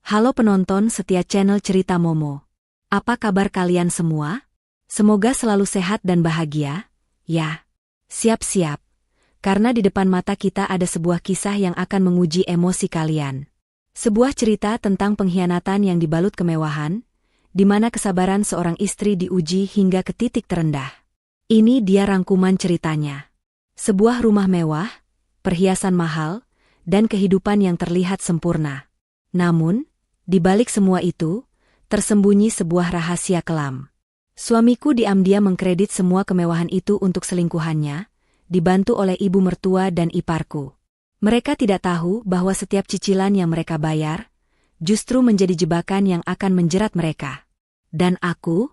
Halo penonton setia channel Cerita Momo. Apa kabar kalian semua? Semoga selalu sehat dan bahagia. Ya, siap-siap. Karena di depan mata kita ada sebuah kisah yang akan menguji emosi kalian. Sebuah cerita tentang pengkhianatan yang dibalut kemewahan, di mana kesabaran seorang istri diuji hingga ke titik terendah. Ini dia rangkuman ceritanya. Sebuah rumah mewah, perhiasan mahal, dan kehidupan yang terlihat sempurna. Namun, di balik semua itu, tersembunyi sebuah rahasia kelam. Suamiku diam-diam mengkredit semua kemewahan itu untuk selingkuhannya, dibantu oleh ibu mertua dan iparku. Mereka tidak tahu bahwa setiap cicilan yang mereka bayar, justru menjadi jebakan yang akan menjerat mereka. Dan aku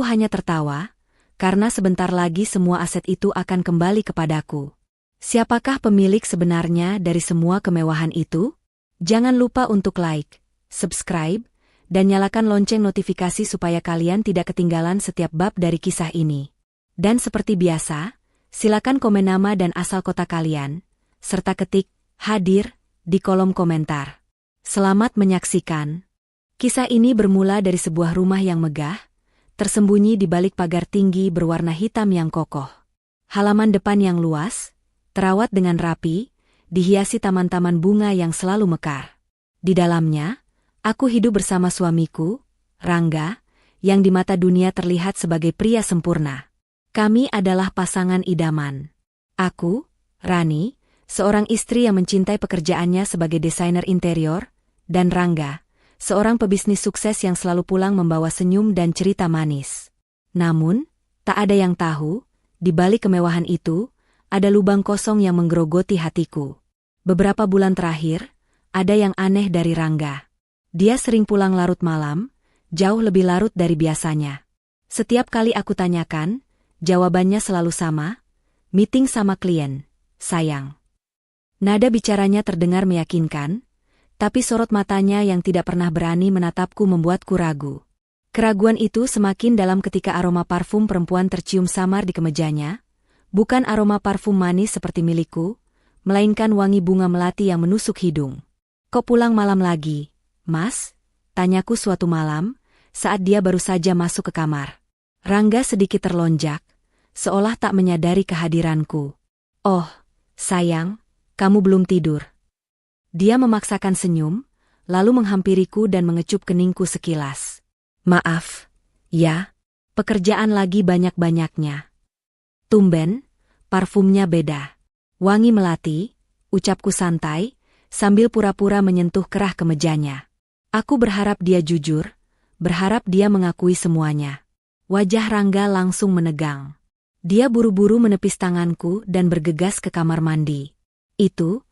hanya tertawa, karena sebentar lagi semua aset itu akan kembali kepadaku. Siapakah pemilik sebenarnya dari semua kemewahan itu? Jangan lupa untuk like, subscribe, dan nyalakan lonceng notifikasi supaya kalian tidak ketinggalan setiap bab dari kisah ini. Dan seperti biasa, silakan komen nama dan asal kota kalian, serta ketik "hadir" di kolom komentar. Selamat menyaksikan. Kisah ini bermula dari sebuah rumah yang megah, tersembunyi di balik pagar tinggi berwarna hitam yang kokoh. Halaman depan yang luas, terawat dengan rapi, dihiasi taman-taman bunga yang selalu mekar. Di dalamnya, aku hidup bersama suamiku, Rangga, yang di mata dunia terlihat sebagai pria sempurna. Kami adalah pasangan idaman. Aku, Rani, seorang istri yang mencintai pekerjaannya sebagai desainer interior, dan Rangga, seorang pebisnis sukses yang selalu pulang membawa senyum dan cerita manis. Namun, tak ada yang tahu, di balik kemewahan itu, ada lubang kosong yang menggerogoti hatiku. Beberapa bulan terakhir, ada yang aneh dari Rangga. Dia sering pulang larut malam, jauh lebih larut dari biasanya. Setiap kali aku tanyakan, jawabannya selalu sama, meeting sama klien, sayang. Nada bicaranya terdengar meyakinkan, tapi sorot matanya yang tidak pernah berani menatapku membuatku ragu. Keraguan itu semakin dalam ketika aroma parfum perempuan tercium samar di kemejanya, bukan aroma parfum manis seperti milikku, melainkan wangi bunga melati yang menusuk hidung. "Kok pulang malam lagi, Mas?" tanyaku suatu malam, saat dia baru saja masuk ke kamar. Rangga sedikit terlonjak, seolah tak menyadari kehadiranku. "Oh, sayang, kamu belum tidur." Dia memaksakan senyum, lalu menghampiriku dan mengecup keningku sekilas. "Maaf, ya, pekerjaan lagi banyak-banyaknya." Tumben, parfumnya beda. Wangi melati, ucapku santai, sambil pura-pura menyentuh kerah kemejanya. Aku berharap dia jujur, berharap dia mengakui semuanya. Wajah Rangga langsung menegang. Dia buru-buru menepis tanganku dan bergegas ke kamar mandi. Itu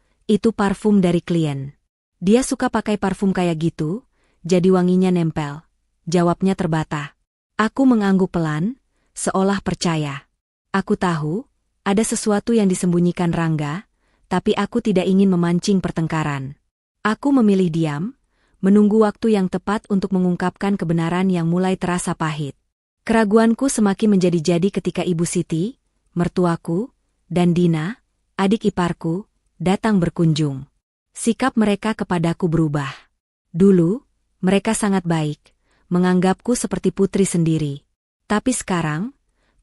parfum dari klien. Dia suka pakai parfum kayak gitu, jadi wanginya nempel. Jawabnya terbata. Aku mengangguk pelan, seolah percaya. Aku tahu, ada sesuatu yang disembunyikan Rangga, tapi aku tidak ingin memancing pertengkaran. Aku memilih diam, menunggu waktu yang tepat untuk mengungkapkan kebenaran yang mulai terasa pahit. Keraguanku semakin menjadi-jadi ketika Ibu Siti, mertuaku, dan Dina, adik iparku, datang berkunjung. Sikap mereka kepadaku berubah. Dulu, mereka sangat baik, menganggapku seperti putri sendiri. Tapi sekarang,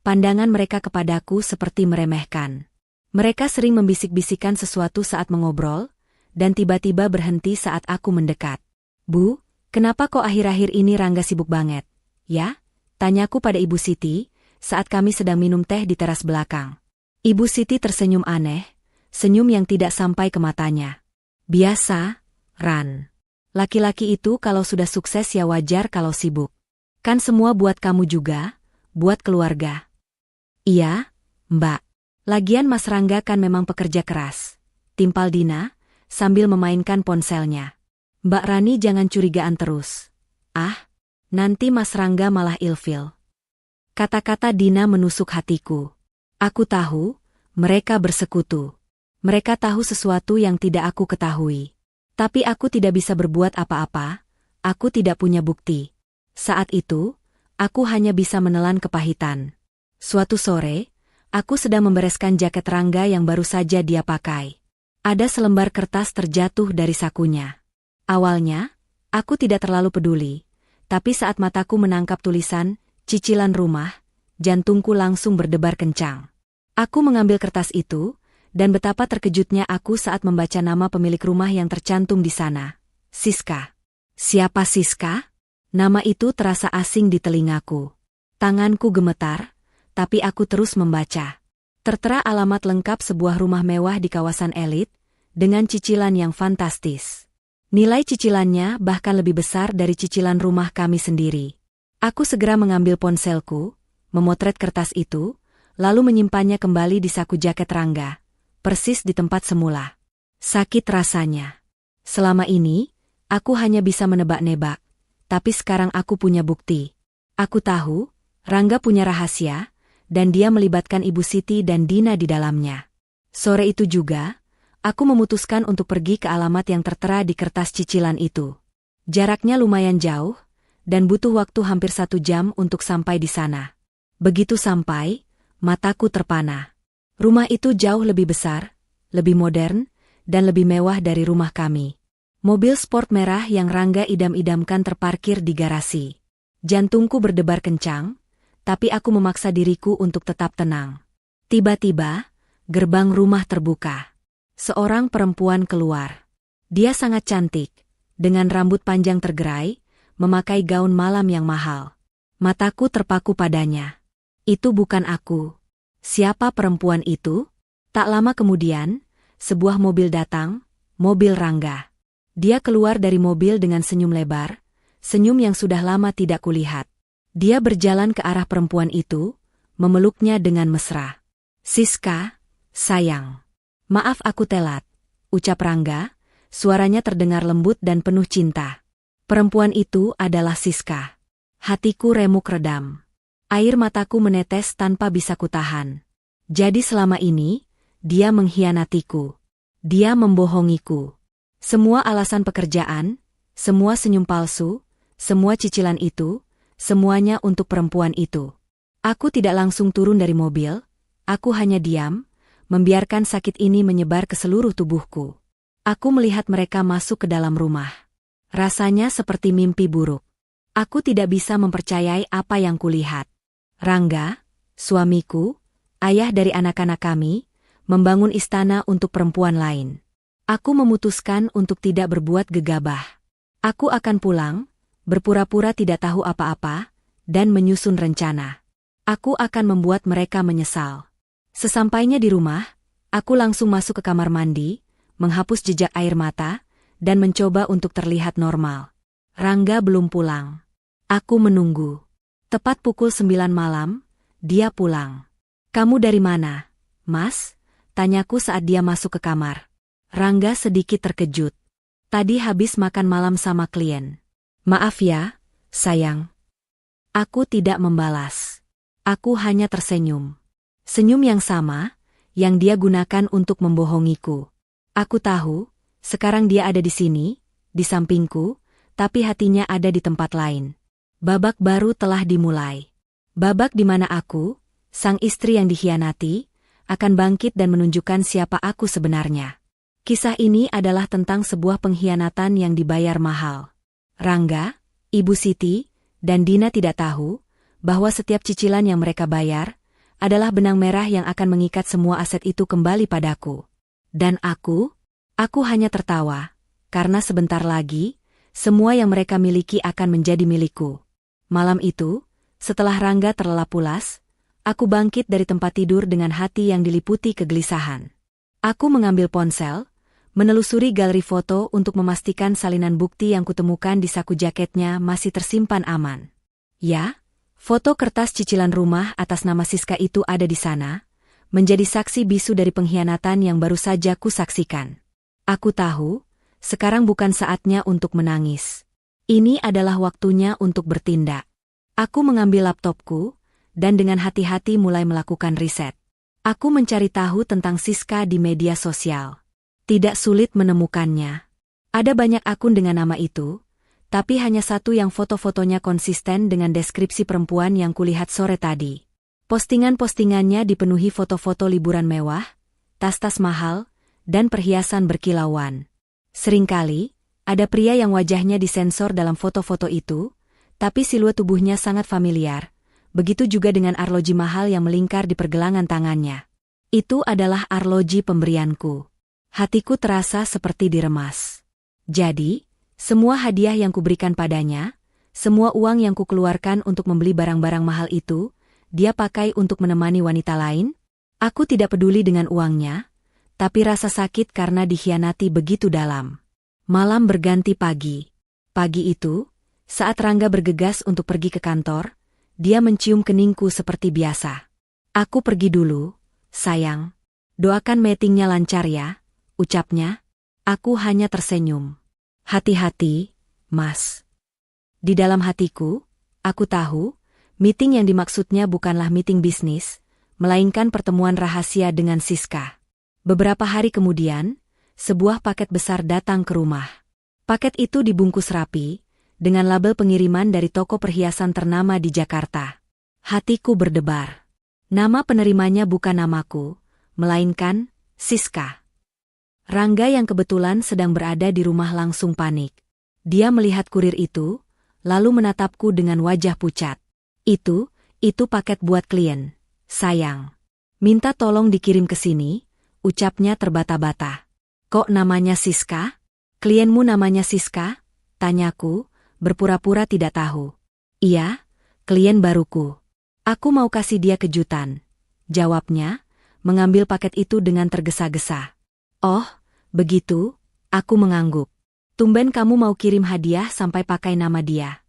pandangan mereka kepadaku seperti meremehkan. Mereka sering membisik-bisikan sesuatu saat mengobrol, dan tiba-tiba berhenti saat aku mendekat. "Bu, kenapa kok akhir-akhir ini Rangga sibuk banget, ya?" tanyaku pada Ibu Siti, saat kami sedang minum teh di teras belakang. Ibu Siti tersenyum aneh, senyum yang tidak sampai ke matanya. "Biasa, Ran. Laki-laki itu kalau sudah sukses ya wajar kalau sibuk. Kan semua buat kamu juga, buat keluarga." "Iya, Mbak. Lagian Mas Rangga kan memang pekerja keras," timpal Dina, sambil memainkan ponselnya. "Mbak Rani jangan curigaan terus. Ah, nanti Mas Rangga malah ilfil." Kata-kata Dina menusuk hatiku. Aku tahu, mereka bersekutu. Mereka tahu sesuatu yang tidak aku ketahui. Tapi aku tidak bisa berbuat apa-apa, aku tidak punya bukti. Saat itu, aku hanya bisa menelan kepahitan. Suatu sore, aku sedang membereskan jaket Rangga yang baru saja dia pakai. Ada selembar kertas terjatuh dari sakunya. Awalnya, Aku tidak terlalu peduli, tapi saat mataku menangkap tulisan, cicilan rumah, jantungku langsung berdebar kencang. Aku mengambil kertas itu, dan betapa terkejutnya aku saat membaca nama pemilik rumah yang tercantum di sana. Siska. Siapa Siska? Nama itu terasa asing di telingaku. Tanganku gemetar, tapi aku terus membaca. Tertera alamat lengkap sebuah rumah mewah di kawasan elit, dengan cicilan yang fantastis. Nilai cicilannya bahkan lebih besar dari cicilan rumah kami sendiri. Aku segera mengambil ponselku, memotret kertas itu, lalu menyimpannya kembali di saku jaket Rangga, persis di tempat semula. Sakit rasanya. Selama ini, aku hanya bisa menebak-nebak, tapi sekarang aku punya bukti. Aku tahu, Rangga punya rahasia, dan dia melibatkan Ibu Siti dan Dina di dalamnya. Sore itu juga, aku memutuskan untuk pergi ke alamat yang tertera di kertas cicilan itu. Jaraknya lumayan jauh, dan butuh waktu hampir 1 jam untuk sampai di sana. Begitu sampai, mataku terpana. Rumah itu jauh lebih besar, lebih modern, dan lebih mewah dari rumah kami. Mobil sport merah yang Rangga idam-idamkan terparkir di garasi. Jantungku berdebar kencang, tapi aku memaksa diriku untuk tetap tenang. Tiba-tiba, gerbang rumah terbuka. Seorang perempuan keluar. Dia sangat cantik, dengan rambut panjang tergerai, memakai gaun malam yang mahal. Mataku terpaku padanya. Itu bukan aku. Siapa perempuan itu? Tak lama kemudian, sebuah mobil datang, mobil Rangga. Dia keluar dari mobil dengan senyum lebar, senyum yang sudah lama tidak kulihat. Dia berjalan ke arah perempuan itu, memeluknya dengan mesra. Siska, sayang. Maaf aku telat, ucap Rangga, suaranya terdengar lembut dan penuh cinta. Perempuan itu adalah Siska. Hatiku remuk redam. Air mataku menetes tanpa bisa kutahan. Jadi selama ini, dia mengkhianatiku. Dia membohongiku. Semua alasan pekerjaan, semua senyum palsu, semua cicilan itu, semuanya untuk perempuan itu. Aku tidak langsung turun dari mobil, aku hanya diam, membiarkan sakit ini menyebar ke seluruh tubuhku. Aku melihat mereka masuk ke dalam rumah. Rasanya seperti mimpi buruk. Aku tidak bisa mempercayai apa yang kulihat. Rangga, suamiku, ayah dari anak-anak kami, membangun istana untuk perempuan lain. Aku memutuskan untuk tidak berbuat gegabah. Aku akan pulang, berpura-pura tidak tahu apa-apa, dan menyusun rencana. Aku akan membuat mereka menyesal. Sesampainya di rumah, aku langsung masuk ke kamar mandi, menghapus jejak air mata, dan mencoba untuk terlihat normal. Rangga belum pulang. Aku menunggu. Tepat pukul 9 malam, dia pulang. Kamu dari mana, Mas? Tanyaku saat dia masuk ke kamar. Rangga sedikit terkejut. Tadi habis makan malam sama klien. Maaf ya, sayang. Aku tidak membalas. Aku hanya tersenyum. Senyum yang sama, yang dia gunakan untuk membohongiku. Aku tahu, sekarang dia ada di sini, di sampingku, tapi hatinya ada di tempat lain. Babak baru telah dimulai. Babak di mana aku, sang istri yang dikhianati, akan bangkit dan menunjukkan siapa aku sebenarnya. Kisah ini adalah tentang sebuah pengkhianatan yang dibayar mahal. Rangga, Ibu Siti, dan Dina tidak tahu bahwa setiap cicilan yang mereka bayar adalah benang merah yang akan mengikat semua aset itu kembali padaku. Dan aku hanya tertawa, karena sebentar lagi, semua yang mereka miliki akan menjadi milikku. Malam itu, setelah Rangga terlelap pulas, aku bangkit dari tempat tidur dengan hati yang diliputi kegelisahan. Aku mengambil ponsel, menelusuri galeri foto untuk memastikan salinan bukti yang kutemukan di saku jaketnya masih tersimpan aman. Ya, foto kertas cicilan rumah atas nama Siska itu ada di sana, menjadi saksi bisu dari pengkhianatan yang baru saja kusaksikan. Aku tahu, sekarang bukan saatnya untuk menangis. Ini adalah waktunya untuk bertindak. Aku mengambil laptopku, dan dengan hati-hati mulai melakukan riset. Aku mencari tahu tentang Siska di media sosial. Tidak sulit menemukannya. Ada banyak akun dengan nama itu, tapi hanya satu yang foto-fotonya konsisten dengan deskripsi perempuan yang kulihat sore tadi. Postingan-postingannya dipenuhi foto-foto liburan mewah, tas-tas mahal, dan perhiasan berkilauan. Seringkali, Ada pria yang wajahnya disensor dalam foto-foto itu, tapi siluet tubuhnya sangat familiar. Begitu juga dengan arloji mahal yang melingkar di pergelangan tangannya. Itu adalah arloji pemberianku. Hatiku terasa seperti diremas. Jadi, semua hadiah yang kuberikan padanya, semua uang yang kukeluarkan untuk membeli barang-barang mahal itu, dia pakai untuk menemani wanita lain? Aku tidak peduli dengan uangnya, tapi rasa sakit karena dikhianati begitu dalam. Malam berganti pagi. Pagi itu, saat Rangga bergegas untuk pergi ke kantor, dia mencium keningku seperti biasa. Aku pergi dulu, sayang. Doakan meetingnya lancar ya, ucapnya. Aku hanya tersenyum. Hati-hati, Mas. Di dalam hatiku, aku tahu, meeting yang dimaksudnya bukanlah meeting bisnis, melainkan pertemuan rahasia dengan Siska. Beberapa hari kemudian, sebuah paket besar datang ke rumah. Paket itu dibungkus rapi, dengan label pengiriman dari toko perhiasan ternama di Jakarta. Hatiku berdebar. Nama penerimanya bukan namaku, melainkan Siska. Rangga yang kebetulan sedang berada di rumah langsung panik. Dia melihat kurir itu, lalu menatapku dengan wajah pucat. Itu paket buat klien, sayang. Minta tolong dikirim ke sini, ucapnya terbata-bata. Kok namanya Siska? Klienmu namanya Siska? Tanyaku, berpura-pura tidak tahu. Iya, klien baruku. Aku mau kasih dia kejutan. Jawabnya, mengambil paket itu dengan tergesa-gesa. Oh, begitu, aku mengangguk. Tumben kamu mau kirim hadiah sampai pakai nama dia.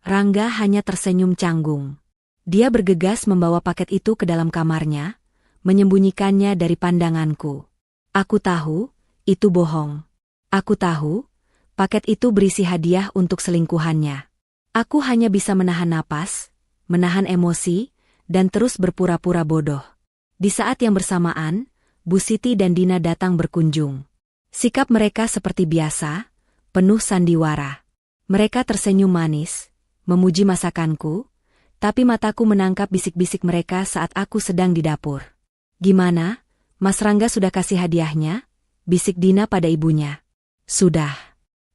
Rangga hanya tersenyum canggung. Dia bergegas membawa paket itu ke dalam kamarnya, menyembunyikannya dari pandanganku. Aku tahu, itu bohong. Aku tahu, paket itu berisi hadiah untuk selingkuhannya. Aku hanya bisa menahan napas, menahan emosi, dan terus berpura-pura bodoh. Di saat yang bersamaan, Bu Siti dan Dina datang berkunjung. Sikap mereka seperti biasa, penuh sandiwara. Mereka tersenyum manis, memuji masakanku, tapi mataku menangkap bisik-bisik mereka saat aku sedang di dapur. Gimana, Mas Rangga sudah kasih hadiahnya? Bisik Dina pada ibunya. Sudah.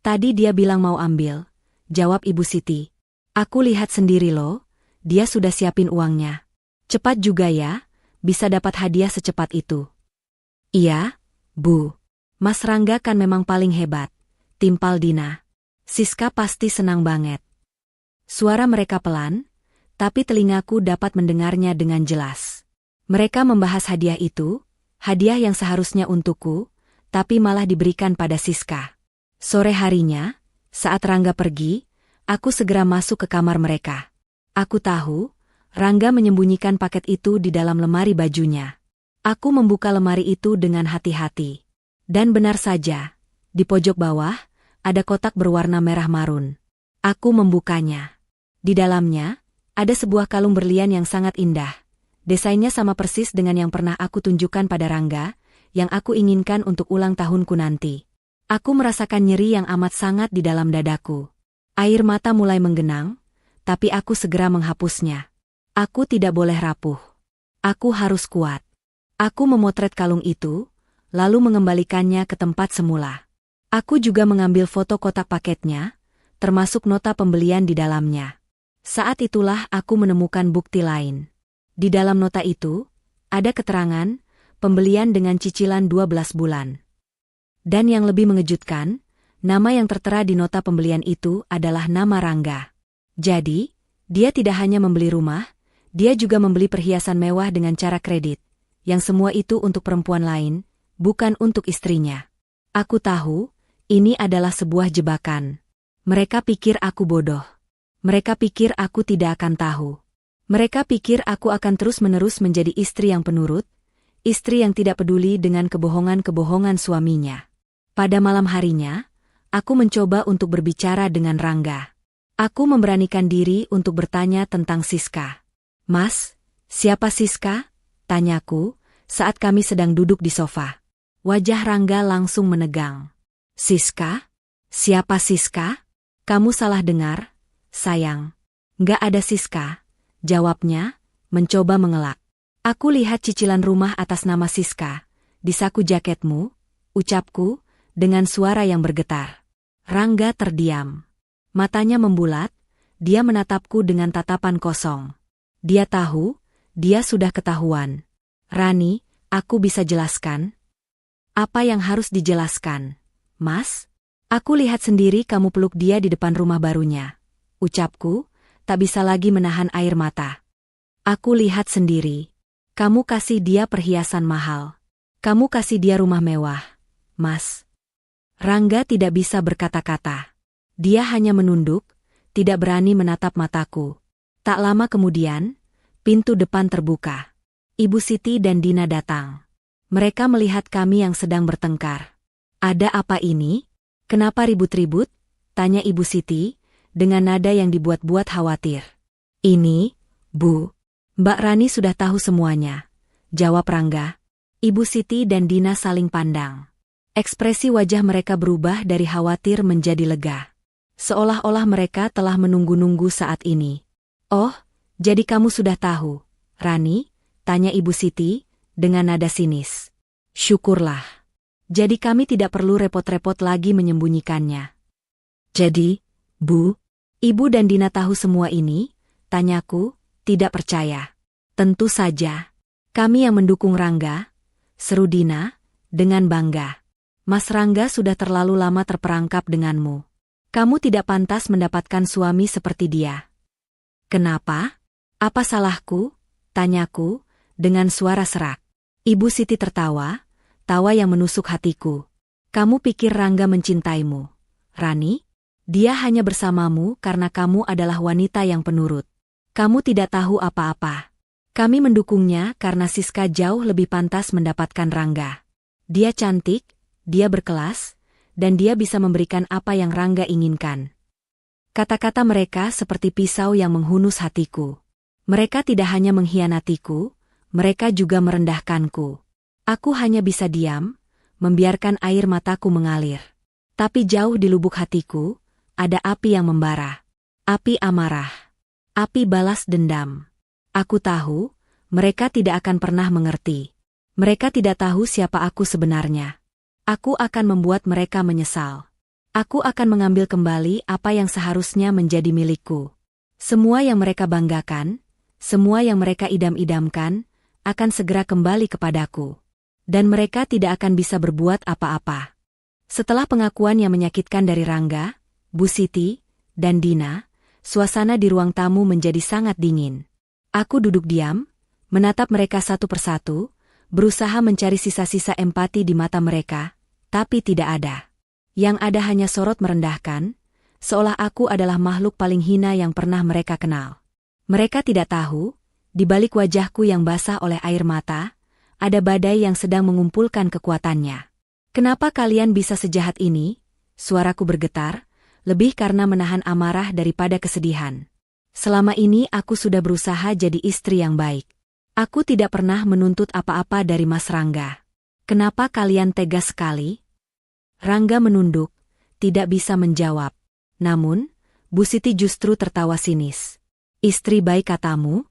Tadi dia bilang mau ambil, jawab Ibu Siti. Aku lihat sendiri loh, dia sudah siapin uangnya. Cepat juga ya, bisa dapat hadiah secepat itu. Iya, Bu. Mas Rangga kan memang paling hebat, timpal Dina. Siska pasti senang banget. Suara mereka pelan, tapi telingaku dapat mendengarnya dengan jelas. Mereka membahas hadiah itu, hadiah yang seharusnya untukku, tapi malah diberikan pada Siska. Sore harinya, saat Rangga pergi, aku segera masuk ke kamar mereka. Aku tahu, Rangga menyembunyikan paket itu di dalam lemari bajunya. Aku membuka lemari itu dengan hati-hati. Dan benar saja, di pojok bawah, ada kotak berwarna merah marun. Aku membukanya. Di dalamnya, ada sebuah kalung berlian yang sangat indah. Desainnya sama persis dengan yang pernah aku tunjukkan pada Rangga, yang aku inginkan untuk ulang tahunku nanti. Aku merasakan nyeri yang amat sangat di dalam dadaku. Air mata mulai menggenang, tapi aku segera menghapusnya. Aku tidak boleh rapuh. Aku harus kuat. Aku memotret kalung itu, lalu mengembalikannya ke tempat semula. Aku juga mengambil foto kotak paketnya, termasuk nota pembelian di dalamnya. Saat itulah aku menemukan bukti lain. Di dalam nota itu, ada keterangan, pembelian dengan cicilan 12 bulan. Dan yang lebih mengejutkan, nama yang tertera di nota pembelian itu adalah nama Rangga. Jadi, dia tidak hanya membeli rumah, dia juga membeli perhiasan mewah dengan cara kredit, yang semua itu untuk perempuan lain, bukan untuk istrinya. Aku tahu, ini adalah sebuah jebakan. Mereka pikir aku bodoh. Mereka pikir aku tidak akan tahu. Mereka pikir aku akan terus-menerus menjadi istri yang penurut, istri yang tidak peduli dengan kebohongan-kebohongan suaminya. Pada malam harinya, aku mencoba untuk berbicara dengan Rangga. Aku memberanikan diri untuk bertanya tentang Siska. Mas, siapa Siska? Tanyaku, saat kami sedang duduk di sofa. Wajah Rangga langsung menegang. Siska? Siapa Siska? Kamu salah dengar, sayang. Nggak ada Siska, jawabnya, mencoba mengelak. Aku lihat cicilan rumah atas nama Siska, di saku jaketmu, ucapku, dengan suara yang bergetar. Rangga terdiam. Matanya membulat, dia menatapku dengan tatapan kosong. Dia tahu, dia sudah ketahuan. Rani, aku bisa jelaskan? Apa yang harus dijelaskan? Mas? Aku lihat sendiri kamu peluk dia di depan rumah barunya. Ucapku, tak bisa lagi menahan air mata. Aku lihat sendiri. Kamu kasih dia perhiasan mahal. Kamu kasih dia rumah mewah. Mas. Rangga tidak bisa berkata-kata. Dia hanya menunduk, tidak berani menatap mataku. Tak lama kemudian, pintu depan terbuka. Ibu Siti dan Dina datang. Mereka melihat kami yang sedang bertengkar. Ada apa ini? Kenapa ribut-ribut? Tanya Ibu Siti, dengan nada yang dibuat-buat khawatir. Ini, Bu. Mbak Rani sudah tahu semuanya. Jawab Rangga. Ibu Siti dan Dina saling pandang. Ekspresi wajah mereka berubah dari khawatir menjadi lega. Seolah-olah mereka telah menunggu-nunggu saat ini. Oh, jadi kamu sudah tahu, Rani? Tanya Ibu Siti, dengan nada sinis. Syukurlah. Jadi kami tidak perlu repot-repot lagi menyembunyikannya. Jadi, Bu, Ibu dan Dina tahu semua ini? Tanyaku, tidak percaya. Tentu saja. Kami yang mendukung Rangga, seru Dina, dengan bangga. Mas Rangga sudah terlalu lama terperangkap denganmu. Kamu tidak pantas mendapatkan suami seperti dia. Kenapa? Apa salahku? Tanyaku, dengan suara serak. Ibu Siti tertawa, tawa yang menusuk hatiku. Kamu pikir Rangga mencintaimu, Rani? Dia hanya bersamamu karena kamu adalah wanita yang penurut. Kamu tidak tahu apa-apa. Kami mendukungnya karena Siska jauh lebih pantas mendapatkan Rangga. Dia cantik, dia berkelas, dan dia bisa memberikan apa yang Rangga inginkan. Kata-kata mereka seperti pisau yang menghunus hatiku. Mereka tidak hanya mengkhianatiku, mereka juga merendahkanku. Aku hanya bisa diam, membiarkan air mataku mengalir. Tapi jauh di lubuk hatiku, ada api yang membara. Api amarah. Api balas dendam. Aku tahu, mereka tidak akan pernah mengerti. Mereka tidak tahu siapa aku sebenarnya. Aku akan membuat mereka menyesal. Aku akan mengambil kembali apa yang seharusnya menjadi milikku. Semua yang mereka banggakan, semua yang mereka idam-idamkan, akan segera kembali kepadaku. Dan mereka tidak akan bisa berbuat apa-apa. Setelah pengakuan yang menyakitkan dari Rangga, Bu Siti, dan Dina, suasana di ruang tamu menjadi sangat dingin. Aku duduk diam, menatap mereka satu persatu, berusaha mencari sisa-sisa empati di mata mereka, tapi tidak ada. Yang ada hanya sorot merendahkan, seolah aku adalah makhluk paling hina yang pernah mereka kenal. Mereka tidak tahu, di balik wajahku yang basah oleh air mata, ada badai yang sedang mengumpulkan kekuatannya. Kenapa kalian bisa sejahat ini? Suaraku bergetar, lebih karena menahan amarah daripada kesedihan. Selama ini aku sudah berusaha jadi istri yang baik. Aku tidak pernah menuntut apa-apa dari Mas Rangga. Kenapa kalian tega sekali? Rangga menunduk, tidak bisa menjawab. Namun, Bu Siti justru tertawa sinis. Istri baik katamu?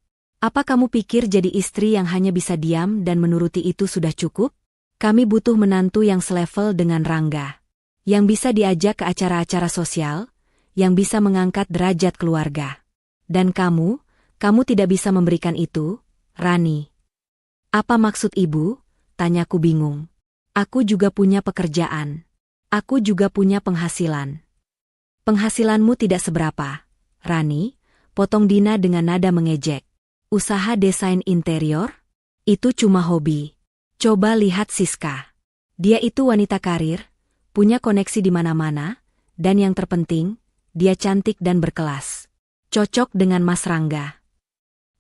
Apa kamu pikir jadi istri yang hanya bisa diam dan menuruti itu sudah cukup? Kami butuh menantu yang selevel dengan Rangga. Yang bisa diajak ke acara-acara sosial, yang bisa mengangkat derajat keluarga. Dan kamu tidak bisa memberikan itu, Rani. Apa maksud ibu? Tanyaku bingung. Aku juga punya pekerjaan. Aku juga punya penghasilan. Penghasilanmu tidak seberapa, Rani, potong Dina dengan nada mengejek. Usaha desain interior? Itu cuma hobi. Coba lihat Siska. Dia itu wanita karir, punya koneksi di mana-mana, dan yang terpenting, dia cantik dan berkelas. Cocok dengan Mas Rangga.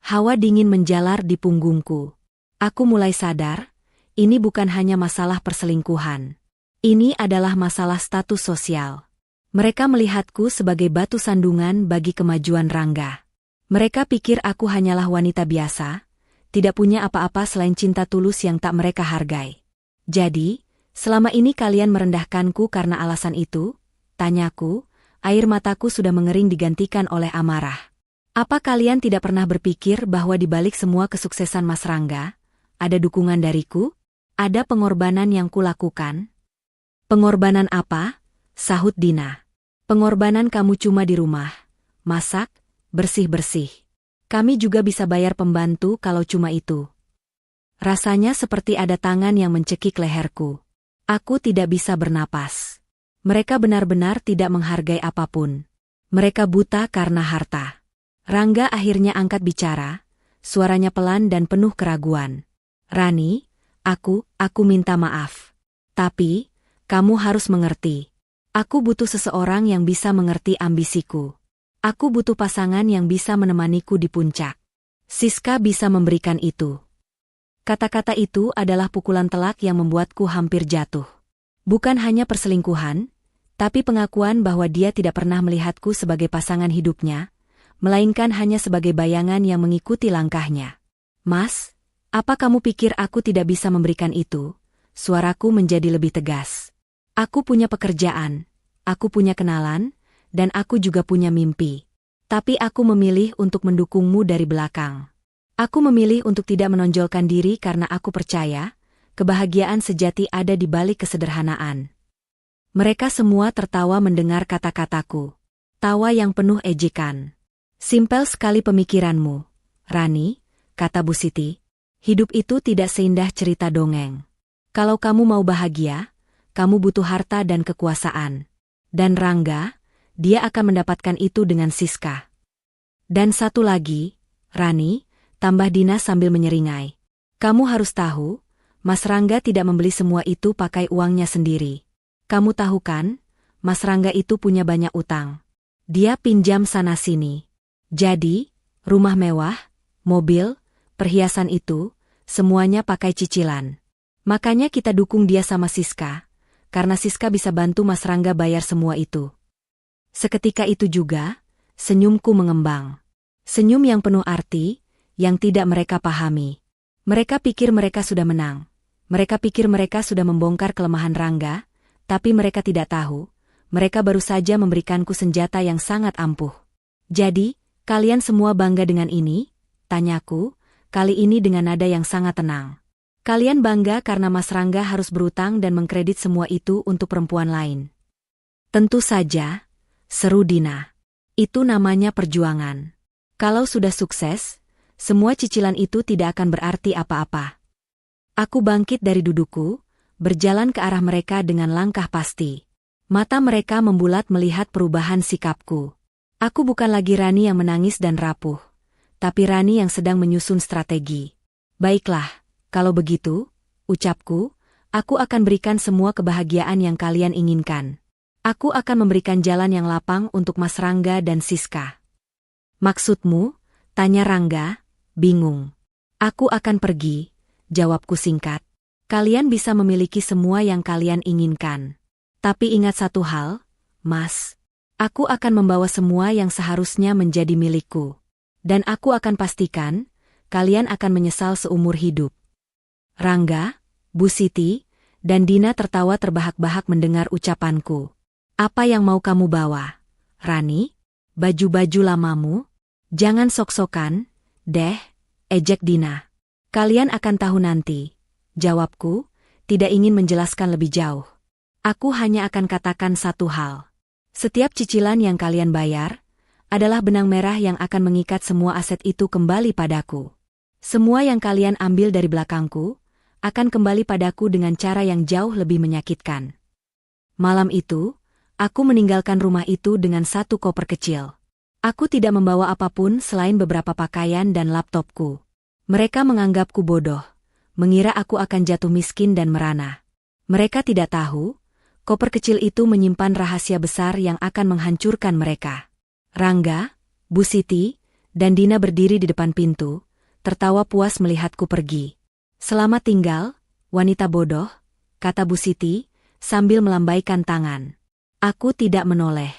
Hawa dingin menjalar di punggungku. Aku mulai sadar, ini bukan hanya masalah perselingkuhan. Ini adalah masalah status sosial. Mereka melihatku sebagai batu sandungan bagi kemajuan Rangga. Mereka pikir aku hanyalah wanita biasa, tidak punya apa-apa selain cinta tulus yang tak mereka hargai. Jadi, selama ini kalian merendahkanku karena alasan itu? Tanyaku, air mataku sudah mengering digantikan oleh amarah. Apa kalian tidak pernah berpikir bahwa di balik semua kesuksesan Mas Rangga, ada dukungan dariku? Ada pengorbanan yang kulakukan? Pengorbanan apa? Sahut Dina. Pengorbanan kamu cuma di rumah, masak, bersih-bersih. Kami juga bisa bayar pembantu kalau cuma itu. Rasanya seperti ada tangan yang mencekik leherku. Aku tidak bisa bernapas. Mereka benar-benar tidak menghargai apapun. Mereka buta karena harta. Rangga akhirnya angkat bicara, suaranya pelan dan penuh keraguan. Rani, aku minta maaf. Tapi, kamu harus mengerti. Aku butuh seseorang yang bisa mengerti ambisiku. Aku butuh pasangan yang bisa menemaniku di puncak. Siska bisa memberikan itu. Kata-kata itu adalah pukulan telak yang membuatku hampir jatuh. Bukan hanya perselingkuhan, tapi pengakuan bahwa dia tidak pernah melihatku sebagai pasangan hidupnya, melainkan hanya sebagai bayangan yang mengikuti langkahnya. Mas, apa kamu pikir aku tidak bisa memberikan itu? Suaraku menjadi lebih tegas. Aku punya pekerjaan, aku punya kenalan, dan aku juga punya mimpi. Tapi aku memilih untuk mendukungmu dari belakang. Aku memilih untuk tidak menonjolkan diri karena aku percaya, kebahagiaan sejati ada di balik kesederhanaan. Mereka semua tertawa mendengar kata-kataku. Tawa yang penuh ejekan. Simpel sekali pemikiranmu, Rani, kata Bu Siti. Hidup itu tidak seindah cerita dongeng. Kalau kamu mau bahagia, kamu butuh harta dan kekuasaan. Dan Rangga, dia akan mendapatkan itu dengan Siska. Dan satu lagi, Rani, tambah Dina sambil menyeringai. Kamu harus tahu, Mas Rangga tidak membeli semua itu pakai uangnya sendiri. Kamu tahu kan, Mas Rangga itu punya banyak utang. Dia pinjam sana-sini. Jadi, rumah mewah, mobil, perhiasan itu, semuanya pakai cicilan. Makanya kita dukung dia sama Siska, karena Siska bisa bantu Mas Rangga bayar semua itu. Seketika itu juga, senyumku mengembang. Senyum yang penuh arti, yang tidak mereka pahami. Mereka pikir mereka sudah menang. Mereka pikir mereka sudah membongkar kelemahan Rangga, tapi mereka tidak tahu, mereka baru saja memberikanku senjata yang sangat ampuh. Jadi, kalian semua bangga dengan ini? Tanyaku, kali ini dengan nada yang sangat tenang. Kalian bangga karena Mas Rangga harus berutang dan mengkredit semua itu untuk perempuan lain. Tentu saja, seru Dina. Itu namanya perjuangan. Kalau sudah sukses, semua cicilan itu tidak akan berarti apa-apa. Aku bangkit dari dudukku, berjalan ke arah mereka dengan langkah pasti. Mata mereka membulat melihat perubahan sikapku. Aku bukan lagi Rani yang menangis dan rapuh, tapi Rani yang sedang menyusun strategi. Baiklah, kalau begitu, ucapku, aku akan berikan semua kebahagiaan yang kalian inginkan. Aku akan memberikan jalan yang lapang untuk Mas Rangga dan Siska. Maksudmu? Tanya Rangga, bingung. Aku akan pergi, jawabku singkat. Kalian bisa memiliki semua yang kalian inginkan. Tapi ingat satu hal, Mas. Aku akan membawa semua yang seharusnya menjadi milikku. Dan aku akan pastikan, kalian akan menyesal seumur hidup. Rangga, Bu Siti, dan Dina tertawa terbahak-bahak mendengar ucapanku. Apa yang mau kamu bawa? Rani? Baju-baju lamamu? Jangan sok-sokan, deh, ejek Dina. Kalian akan tahu nanti. Jawabku, tidak ingin menjelaskan lebih jauh. Aku hanya akan katakan satu hal. Setiap cicilan yang kalian bayar, adalah benang merah yang akan mengikat semua aset itu kembali padaku. Semua yang kalian ambil dari belakangku, akan kembali padaku dengan cara yang jauh lebih menyakitkan. Malam itu, aku meninggalkan rumah itu dengan satu koper kecil. Aku tidak membawa apapun selain beberapa pakaian dan laptopku. Mereka menganggapku bodoh, mengira aku akan jatuh miskin dan merana. Mereka tidak tahu, koper kecil itu menyimpan rahasia besar yang akan menghancurkan mereka. Rangga, Bu Siti, dan Dina berdiri di depan pintu, tertawa puas melihatku pergi. Selamat tinggal, wanita bodoh, kata Bu Siti, sambil melambaikan tangan. Aku tidak menoleh.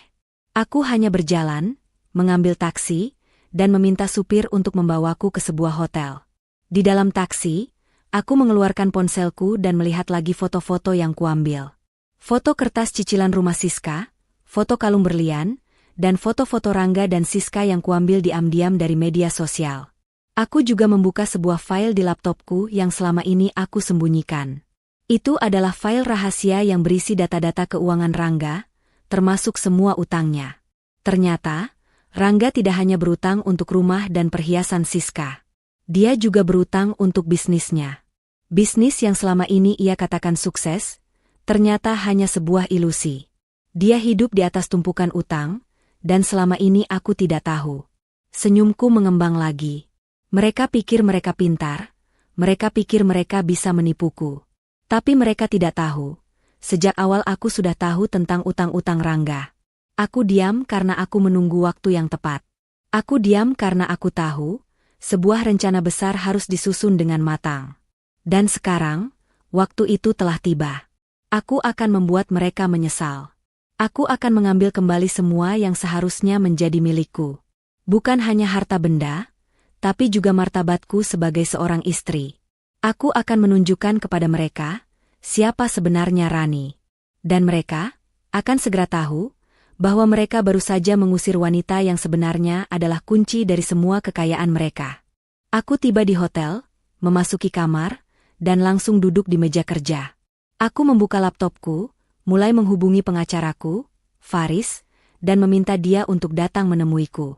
Aku hanya berjalan, mengambil taksi, dan meminta supir untuk membawaku ke sebuah hotel. Di dalam taksi, aku mengeluarkan ponselku dan melihat lagi foto-foto yang kuambil. Foto kertas cicilan rumah Siska, foto kalung berlian, dan foto-foto Rangga dan Siska yang kuambil diam-diam dari media sosial. Aku juga membuka sebuah file di laptopku yang selama ini aku sembunyikan. Itu adalah file rahasia yang berisi data-data keuangan Rangga, termasuk semua utangnya. Ternyata, Rangga tidak hanya berutang untuk rumah dan perhiasan Siska. Dia juga berutang untuk bisnisnya. Bisnis yang selama ini ia katakan sukses, ternyata hanya sebuah ilusi. Dia hidup di atas tumpukan utang, dan selama ini aku tidak tahu. Senyumku mengembang lagi. Mereka pikir mereka pintar, mereka pikir mereka bisa menipuku. Tapi mereka tidak tahu. Sejak awal aku sudah tahu tentang utang-utang Rangga. Aku diam karena aku menunggu waktu yang tepat. Aku diam karena aku tahu, sebuah rencana besar harus disusun dengan matang. Dan sekarang, waktu itu telah tiba. Aku akan membuat mereka menyesal. Aku akan mengambil kembali semua yang seharusnya menjadi milikku. Bukan hanya harta benda, tapi juga martabatku sebagai seorang istri. Aku akan menunjukkan kepada mereka siapa sebenarnya Rani. Dan mereka akan segera tahu bahwa mereka baru saja mengusir wanita yang sebenarnya adalah kunci dari semua kekayaan mereka. Aku tiba di hotel, memasuki kamar, dan langsung duduk di meja kerja. Aku membuka laptopku, mulai menghubungi pengacaraku, Faris, dan meminta dia untuk datang menemuiku.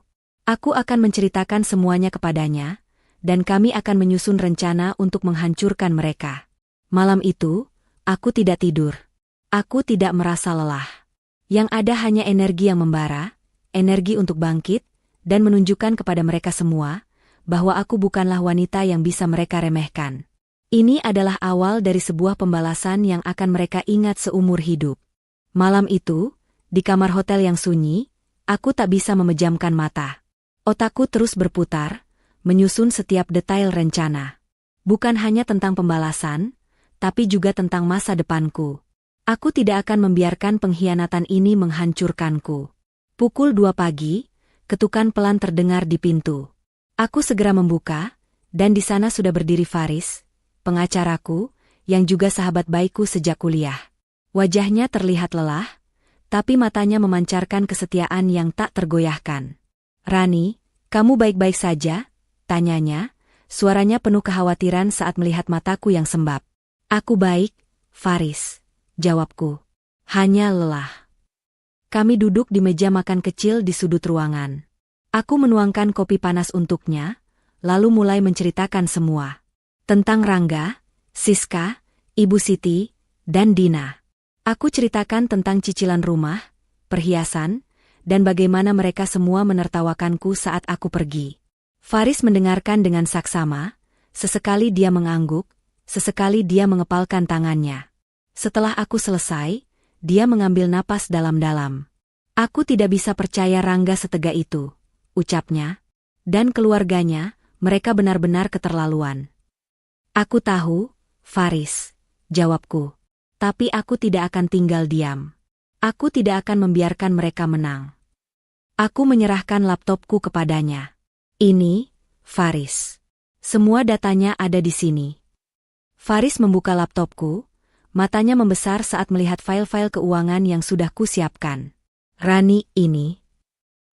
Aku akan menceritakan semuanya kepadanya, dan kami akan menyusun rencana untuk menghancurkan mereka. Malam itu, aku tidak tidur. Aku tidak merasa lelah. Yang ada hanya energi yang membara, energi untuk bangkit, dan menunjukkan kepada mereka semua, bahwa aku bukanlah wanita yang bisa mereka remehkan. Ini adalah awal dari sebuah pembalasan yang akan mereka ingat seumur hidup. Malam itu, di kamar hotel yang sunyi, aku tak bisa memejamkan mata. Otakku terus berputar, menyusun setiap detail rencana. Bukan hanya tentang pembalasan, tapi juga tentang masa depanku. Aku tidak akan membiarkan pengkhianatan ini menghancurkanku. Pukul 2 pagi, ketukan pelan terdengar di pintu. Aku segera membuka, dan di sana sudah berdiri Faris, pengacaraku, yang juga sahabat baikku sejak kuliah. Wajahnya terlihat lelah, tapi matanya memancarkan kesetiaan yang tak tergoyahkan. Rani, kamu baik-baik saja? Tanyanya, suaranya penuh kekhawatiran saat melihat mataku yang sembab. Aku baik, Faris, jawabku. Hanya lelah. Kami duduk di meja makan kecil di sudut ruangan. Aku menuangkan kopi panas untuknya, lalu mulai menceritakan semua. Tentang Rangga, Siska, Ibu Siti, dan Dina. Aku ceritakan tentang cicilan rumah, perhiasan, dan bagaimana mereka semua menertawakanku saat aku pergi. Faris mendengarkan dengan saksama, sesekali dia mengangguk, sesekali dia mengepalkan tangannya. Setelah aku selesai, dia mengambil napas dalam-dalam. Aku tidak bisa percaya Rangga setega itu, ucapnya. Dan keluarganya, mereka benar-benar keterlaluan. Aku tahu, Faris, jawabku. Tapi aku tidak akan tinggal diam. Aku tidak akan membiarkan mereka menang. Aku menyerahkan laptopku kepadanya. Ini, Faris. Semua datanya ada di sini. Faris membuka laptopku, matanya membesar saat melihat file-file keuangan yang sudah kusiapkan. Rani, ini.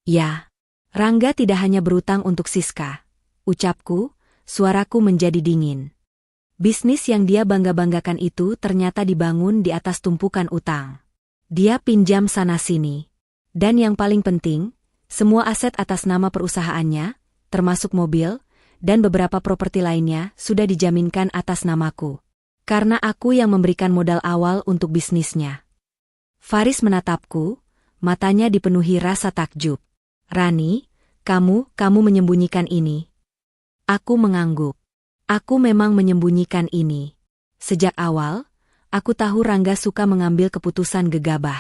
Ya. Rangga tidak hanya berutang untuk Siska. Ucapku, suaraku menjadi dingin. Bisnis yang dia bangga-banggakan itu ternyata dibangun di atas tumpukan utang. Dia pinjam sana-sini. Dan yang paling penting, semua aset atas nama perusahaannya, termasuk mobil, dan beberapa properti lainnya sudah dijaminkan atas namaku. Karena aku yang memberikan modal awal untuk bisnisnya. Faris menatapku, matanya dipenuhi rasa takjub. Rani, kamu menyembunyikan ini. Aku mengangguk. Aku memang menyembunyikan ini. Sejak awal, aku tahu Rangga suka mengambil keputusan gegabah.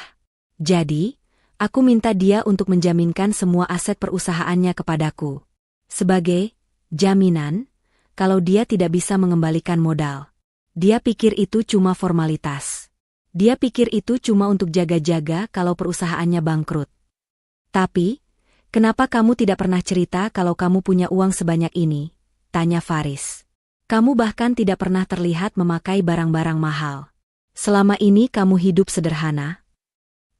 Jadi, aku minta dia untuk menjaminkan semua aset perusahaannya kepadaku. Sebagai jaminan, kalau dia tidak bisa mengembalikan modal. Dia pikir itu cuma formalitas. Dia pikir itu cuma untuk jaga-jaga kalau perusahaannya bangkrut. Tapi, kenapa kamu tidak pernah cerita kalau kamu punya uang sebanyak ini? Tanya Faris. Kamu bahkan tidak pernah terlihat memakai barang-barang mahal. Selama ini kamu hidup sederhana.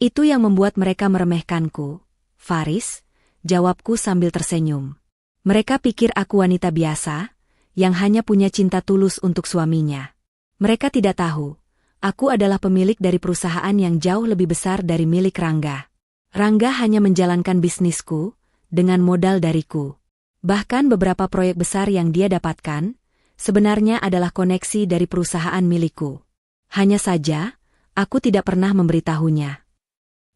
Itu yang membuat mereka meremehkanku, Faris, jawabku sambil tersenyum. Mereka pikir aku wanita biasa, yang hanya punya cinta tulus untuk suaminya. Mereka tidak tahu, Aku adalah pemilik dari perusahaan yang jauh lebih besar dari milik Rangga. Rangga hanya menjalankan bisnisku, dengan modal dariku. Bahkan beberapa proyek besar yang dia dapatkan, sebenarnya adalah koneksi dari perusahaan milikku. Hanya saja, aku tidak pernah memberitahunya.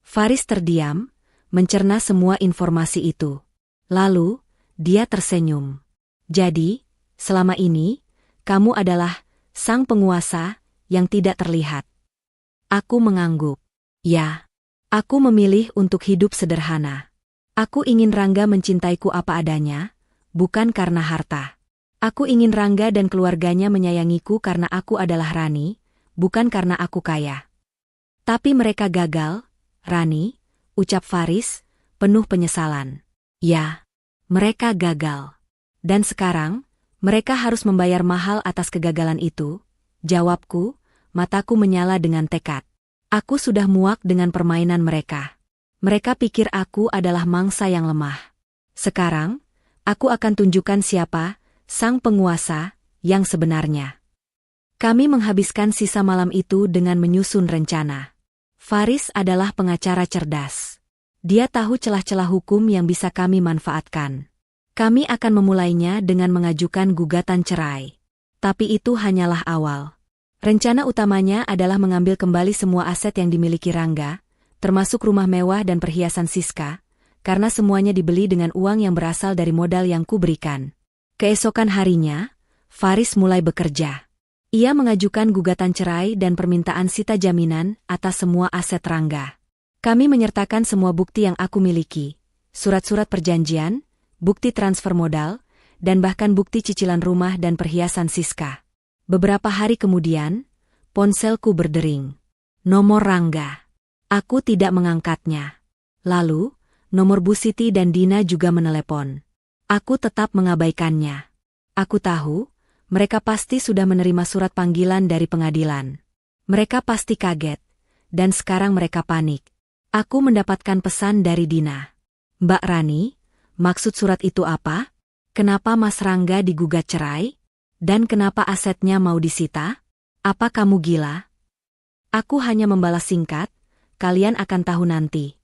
Faris terdiam, mencerna semua informasi itu. Lalu, dia tersenyum. Jadi, selama ini, kamu adalah sang penguasa yang tidak terlihat. Aku mengangguk. Ya, aku memilih untuk hidup sederhana. Aku ingin Rangga mencintaiku apa adanya, bukan karena harta. Aku ingin Rangga dan keluarganya menyayangiku karena aku adalah Rani, bukan karena aku kaya. Tapi mereka gagal, Rani, ucap Faris, penuh penyesalan. Ya, mereka gagal. Dan sekarang, mereka harus membayar mahal atas kegagalan itu, jawabku, mataku menyala dengan tekad. Aku sudah muak dengan permainan mereka. Mereka pikir aku adalah mangsa yang lemah. Sekarang, aku akan tunjukkan siapa sang penguasa yang sebenarnya. Kami menghabiskan sisa malam itu dengan menyusun rencana. Faris adalah pengacara cerdas. Dia tahu celah-celah hukum yang bisa kami manfaatkan. Kami akan memulainya dengan mengajukan gugatan cerai. Tapi itu hanyalah awal. Rencana utamanya adalah mengambil kembali semua aset yang dimiliki Rangga, termasuk rumah mewah dan perhiasan Siska, karena semuanya dibeli dengan uang yang berasal dari modal yang kuberikan. Keesokan harinya, Faris mulai bekerja. Ia mengajukan gugatan cerai dan permintaan sita jaminan atas semua aset Rangga. Kami menyertakan semua bukti yang aku miliki, surat-surat perjanjian, bukti transfer modal, dan bahkan bukti cicilan rumah dan perhiasan Siska. Beberapa hari kemudian, ponselku berdering. Nomor Rangga. Aku tidak mengangkatnya. Lalu, nomor Bu Siti dan Dina juga menelepon. Aku tetap mengabaikannya. Aku tahu, mereka pasti sudah menerima surat panggilan dari pengadilan. Mereka pasti kaget, dan sekarang mereka panik. Aku mendapatkan pesan dari Dina. Mbak Rani, maksud surat itu apa? Kenapa Mas Rangga digugat cerai? Dan kenapa asetnya mau disita? Apa kamu gila? Aku hanya membalas singkat, kalian akan tahu nanti.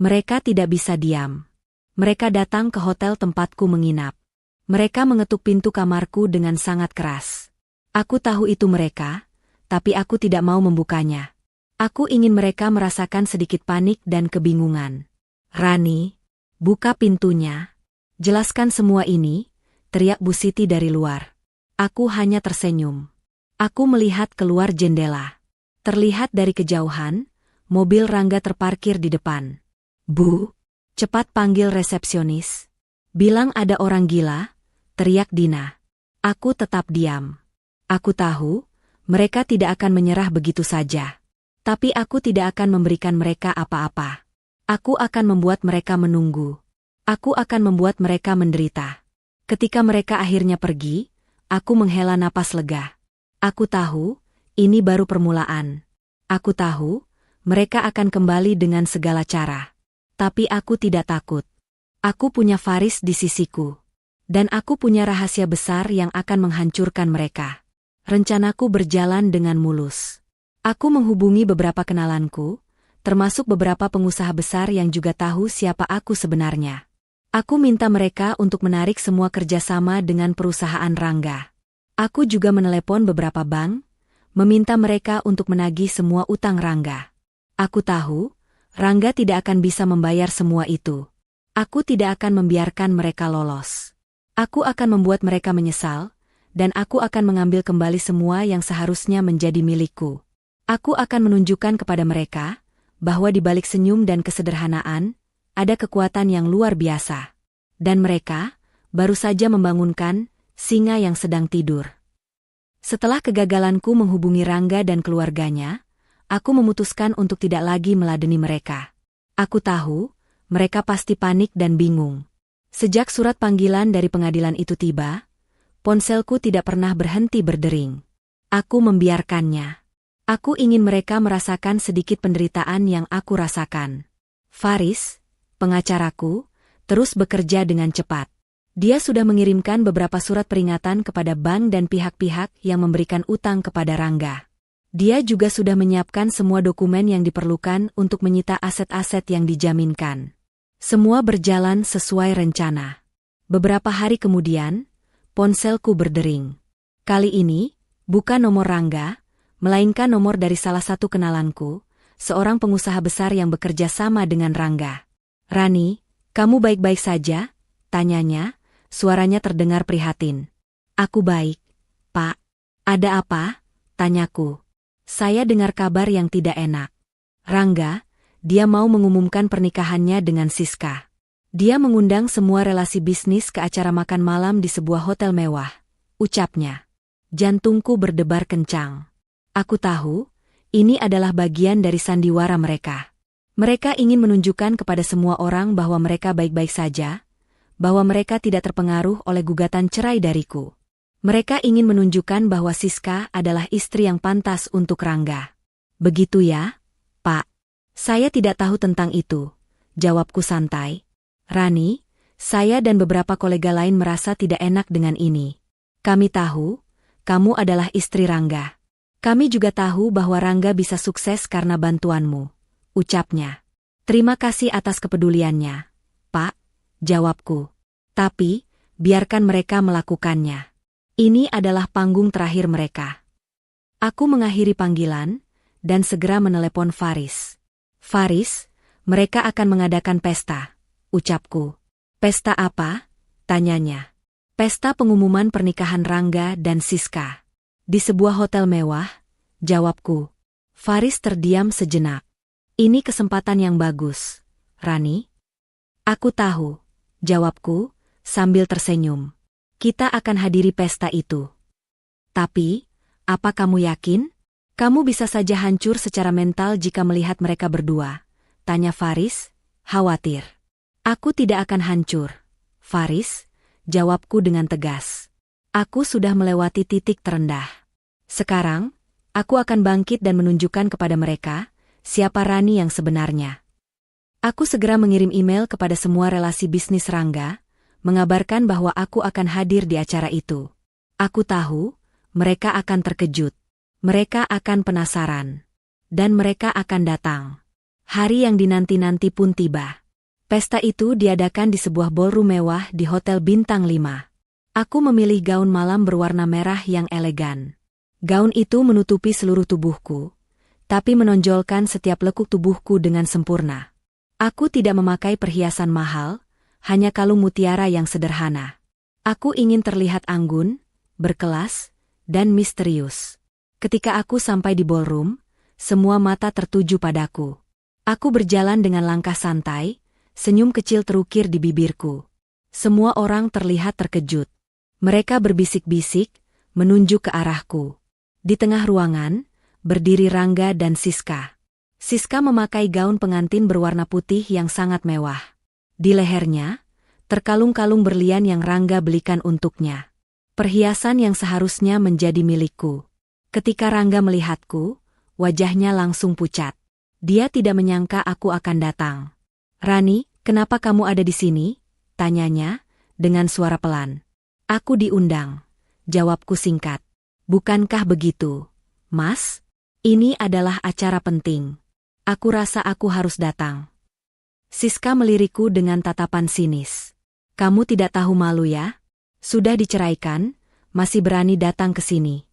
Mereka tidak bisa diam. Mereka datang ke hotel tempatku menginap. Mereka mengetuk pintu kamarku dengan sangat keras. Aku tahu itu mereka, tapi aku tidak mau membukanya. Aku ingin mereka merasakan sedikit panik dan kebingungan. Rani, buka pintunya. Jelaskan semua ini, teriak Bu Siti dari luar. Aku hanya tersenyum. Aku melihat keluar jendela. Terlihat dari kejauhan, mobil Rangga terparkir di depan. Bu, cepat panggil resepsionis. Bilang ada orang gila, teriak Dina. Aku tetap diam. Aku tahu, mereka tidak akan menyerah begitu saja. Tapi aku tidak akan memberikan mereka apa-apa. Aku akan membuat mereka menunggu. Aku akan membuat mereka menderita. Ketika mereka akhirnya pergi, aku menghela napas lega. Aku tahu, ini baru permulaan. Aku tahu, mereka akan kembali dengan segala cara. Tapi aku tidak takut. Aku punya Faris di sisiku. Dan aku punya rahasia besar yang akan menghancurkan mereka. Rencanaku berjalan dengan mulus. Aku menghubungi beberapa kenalanku, termasuk beberapa pengusaha besar yang juga tahu siapa aku sebenarnya. Aku minta mereka untuk menarik semua kerjasama dengan perusahaan Rangga. Aku juga menelepon beberapa bank, meminta mereka untuk menagih semua utang Rangga. Aku tahu, Rangga tidak akan bisa membayar semua itu. Aku tidak akan membiarkan mereka lolos. Aku akan membuat mereka menyesal, dan aku akan mengambil kembali semua yang seharusnya menjadi milikku. Aku akan menunjukkan kepada mereka, bahwa di balik senyum dan kesederhanaan, ada kekuatan yang luar biasa. Dan mereka, baru saja membangunkan singa yang sedang tidur. Setelah kegagalanku menghubungi Rangga dan keluarganya, aku memutuskan untuk tidak lagi meladeni mereka. Aku tahu, mereka pasti panik dan bingung. Sejak surat panggilan dari pengadilan itu tiba, ponselku tidak pernah berhenti berdering. Aku membiarkannya. Aku ingin mereka merasakan sedikit penderitaan yang aku rasakan. Faris, pengacaraku, terus bekerja dengan cepat. Dia sudah mengirimkan beberapa surat peringatan kepada bank dan pihak-pihak yang memberikan utang kepada Rangga. Dia juga sudah menyiapkan semua dokumen yang diperlukan untuk menyita aset-aset yang dijaminkan. Semua berjalan sesuai rencana. Beberapa hari kemudian, ponselku berdering. Kali ini, bukan nomor Rangga, melainkan nomor dari salah satu kenalanku, seorang pengusaha besar yang bekerja sama dengan Rangga. "Rani, kamu baik-baik saja?" tanyanya, suaranya terdengar prihatin. "Aku baik, Pak." "Ada apa?" tanyaku. "Saya dengar kabar yang tidak enak. Rangga, dia mau mengumumkan pernikahannya dengan Siska. Dia mengundang semua relasi bisnis ke acara makan malam di sebuah hotel mewah," ucapnya. Jantungku berdebar kencang. Aku tahu, ini adalah bagian dari sandiwara mereka. Mereka ingin menunjukkan kepada semua orang bahwa mereka baik-baik saja, bahwa mereka tidak terpengaruh oleh gugatan cerai dariku. Mereka ingin menunjukkan bahwa Siska adalah istri yang pantas untuk Rangga. "Begitu ya, Pak?" "Saya tidak tahu tentang itu," jawabku santai. "Rani, saya dan beberapa kolega lain merasa tidak enak dengan ini. Kami tahu, kamu adalah istri Rangga. Kami juga tahu bahwa Rangga bisa sukses karena bantuanmu," ucapnya. "Terima kasih atas kepeduliannya, Pak," jawabku. "Tapi, biarkan mereka melakukannya. Ini adalah panggung terakhir mereka." Aku mengakhiri panggilan, dan segera menelepon Faris. "Faris, mereka akan mengadakan pesta," ucapku. "Pesta apa?" tanyanya. "Pesta pengumuman pernikahan Rangga dan Siska. Di sebuah hotel mewah," jawabku. Faris terdiam sejenak. "Ini kesempatan yang bagus, Rani." "Aku tahu," jawabku, sambil tersenyum. "Kita akan hadiri pesta itu." "Tapi, apa kamu yakin? Kamu bisa saja hancur secara mental jika melihat mereka berdua," tanya Faris, khawatir. "Aku tidak akan hancur, Faris," jawabku dengan tegas. "Aku sudah melewati titik terendah. Sekarang, aku akan bangkit dan menunjukkan kepada mereka siapa Rani yang sebenarnya." Aku segera mengirim email kepada semua relasi bisnis Rangga, mengabarkan bahwa aku akan hadir di acara itu. Aku tahu, mereka akan terkejut. Mereka akan penasaran. Dan mereka akan datang. Hari yang dinanti-nanti pun tiba. Pesta itu diadakan di sebuah ballroom mewah di Hotel Bintang 5. Aku memilih gaun malam berwarna merah yang elegan. Gaun itu menutupi seluruh tubuhku, tapi menonjolkan setiap lekuk tubuhku dengan sempurna. Aku tidak memakai perhiasan mahal, hanya kalung mutiara yang sederhana. Aku ingin terlihat anggun, berkelas, dan misterius. Ketika aku sampai di ballroom, semua mata tertuju padaku. Aku berjalan dengan langkah santai, senyum kecil terukir di bibirku. Semua orang terlihat terkejut. Mereka berbisik-bisik, menunjuk ke arahku. Di tengah ruangan, berdiri Rangga dan Siska. Siska memakai gaun pengantin berwarna putih yang sangat mewah. Di lehernya, terkalung-kalung berlian yang Rangga belikan untuknya. Perhiasan yang seharusnya menjadi milikku. Ketika Rangga melihatku, wajahnya langsung pucat. Dia tidak menyangka aku akan datang. "Rani, kenapa kamu ada di sini?" tanyanya, dengan suara pelan. "Aku diundang," jawabku singkat. "Bukankah begitu, Mas? Ini adalah acara penting. Aku rasa aku harus datang." Siska melirikku dengan tatapan sinis. "Kamu tidak tahu malu ya? Sudah diceraikan, masih berani datang ke sini."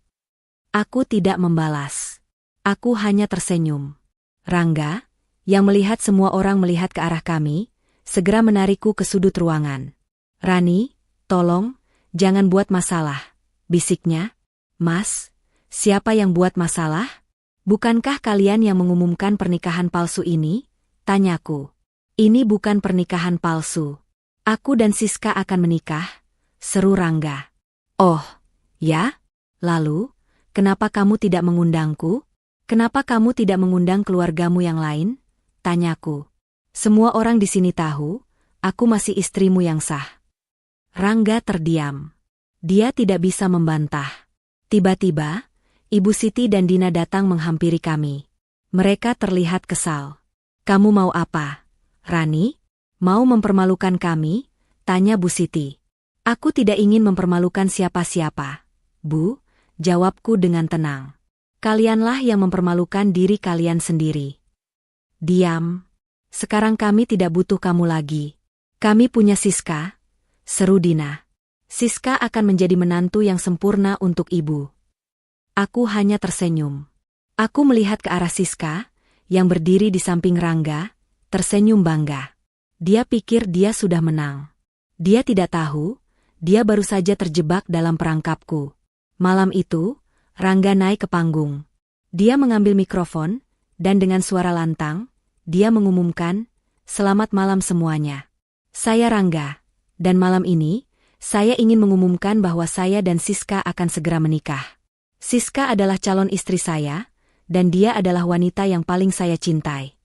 Aku tidak membalas. Aku hanya tersenyum. Rangga, yang melihat semua orang melihat ke arah kami, segera menarikku ke sudut ruangan. "Rani, tolong, jangan buat masalah," bisiknya. "Mas, siapa yang buat masalah? Bukankah kalian yang mengumumkan pernikahan palsu ini?" tanyaku. "Ini bukan pernikahan palsu. Aku dan Siska akan menikah," seru Rangga. "Oh, ya? Lalu, kenapa kamu tidak mengundangku? Kenapa kamu tidak mengundang keluargamu yang lain?" tanyaku. "Semua orang di sini tahu, aku masih istrimu yang sah." Rangga terdiam. Dia tidak bisa membantah. Tiba-tiba, Ibu Siti dan Dina datang menghampiri kami. Mereka terlihat kesal. "Kamu mau apa, Rani? Mau mempermalukan kami?" tanya Bu Siti. "Aku tidak ingin mempermalukan siapa-siapa, Bu," jawabku dengan tenang. Kalianlah yang mempermalukan diri kalian sendiri. Diam. Sekarang kami tidak butuh kamu lagi. Kami punya Siska, seru Dina. Siska akan menjadi menantu yang sempurna untuk ibu. Aku hanya tersenyum. Aku melihat ke arah Siska, yang berdiri di samping Rangga, tersenyum bangga. Dia pikir dia sudah menang. Dia tidak tahu, dia baru saja terjebak dalam perangkapku. Malam itu, Rangga naik ke panggung. Dia mengambil mikrofon, dan dengan suara lantang, dia mengumumkan, "Selamat malam semuanya. Saya Rangga, dan malam ini, saya ingin mengumumkan bahwa saya dan Siska akan segera menikah. Siska adalah calon istri saya, dan dia adalah wanita yang paling saya cintai."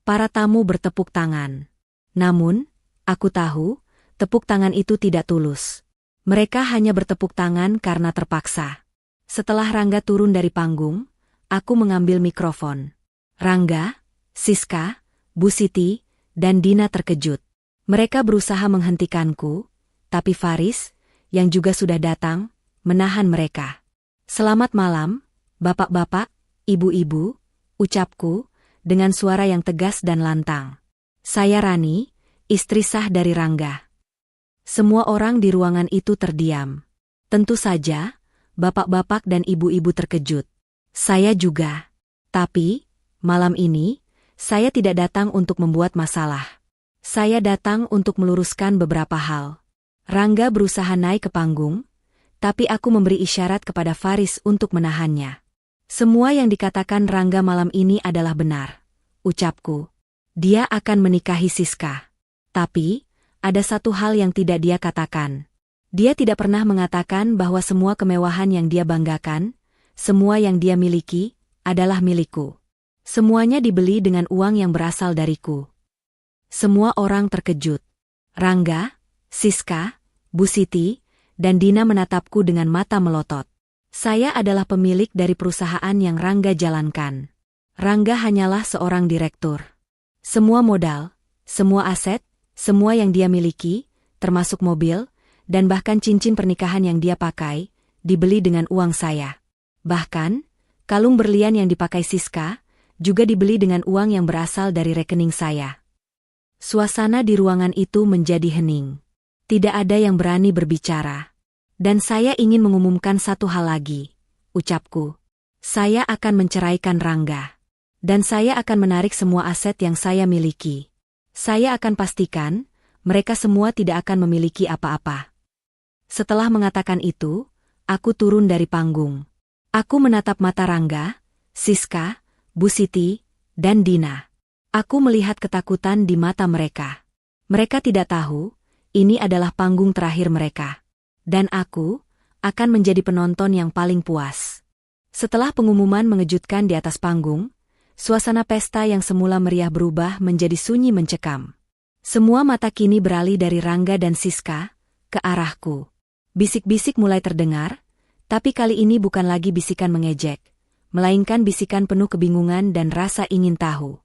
Para tamu bertepuk tangan. Namun, aku tahu, tepuk tangan itu tidak tulus. Mereka hanya bertepuk tangan karena terpaksa. Setelah Rangga turun dari panggung, aku mengambil mikrofon. Rangga, Siska, Bu Siti, dan Dina terkejut. Mereka berusaha menghentikanku, tapi Faris, yang juga sudah datang, menahan mereka. "Selamat malam, bapak-bapak, ibu-ibu," ucapku, dengan suara yang tegas dan lantang. "Saya Rani, istri sah dari Rangga." Semua orang di ruangan itu terdiam. Tentu saja, bapak-bapak dan ibu-ibu terkejut. Saya juga. Tapi, malam ini, saya tidak datang untuk membuat masalah. Saya datang untuk meluruskan beberapa hal. Rangga berusaha naik ke panggung, tapi aku memberi isyarat kepada Faris untuk menahannya. "Semua yang dikatakan Rangga malam ini adalah benar," ucapku. "Dia akan menikahi Siska. Tapi, ada satu hal yang tidak dia katakan. Dia tidak pernah mengatakan bahwa semua kemewahan yang dia banggakan, semua yang dia miliki, adalah milikku. Semuanya dibeli dengan uang yang berasal dariku." Semua orang terkejut. Rangga, Siska, Bu Siti, dan Dina menatapku dengan mata melotot. Saya adalah pemilik dari perusahaan yang Rangga jalankan. Rangga hanyalah seorang direktur. Semua modal, semua aset, semua yang dia miliki, termasuk mobil, dan bahkan cincin pernikahan yang dia pakai, dibeli dengan uang saya. Bahkan, kalung berlian yang dipakai Siska, juga dibeli dengan uang yang berasal dari rekening saya. Suasana di ruangan itu menjadi hening. Tidak ada yang berani berbicara. "Dan saya ingin mengumumkan satu hal lagi," ucapku. "Saya akan menceraikan Rangga. Dan saya akan menarik semua aset yang saya miliki. Saya akan pastikan, mereka semua tidak akan memiliki apa-apa." Setelah mengatakan itu, aku turun dari panggung. Aku menatap mata Rangga, Siska, Bu Siti, dan Dina. Aku melihat ketakutan di mata mereka. Mereka tidak tahu, ini adalah panggung terakhir mereka. Dan aku akan menjadi penonton yang paling puas. Setelah pengumuman mengejutkan di atas panggung, suasana pesta yang semula meriah berubah menjadi sunyi mencekam. Semua mata kini beralih dari Rangga dan Siska ke arahku. Bisik-bisik mulai terdengar, tapi kali ini bukan lagi bisikan mengejek, melainkan bisikan penuh kebingungan dan rasa ingin tahu.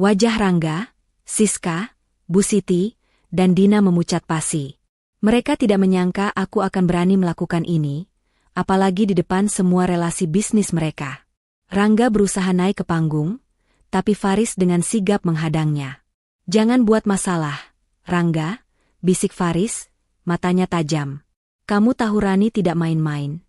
Wajah Rangga, Siska, Bu Siti, dan Dina memucat pasi. Mereka tidak menyangka aku akan berani melakukan ini, apalagi di depan semua relasi bisnis mereka. Rangga berusaha naik ke panggung, tapi Faris dengan sigap menghadangnya. "Jangan buat masalah, Rangga," bisik Faris, matanya tajam. "Kamu tahu Rani tidak main-main."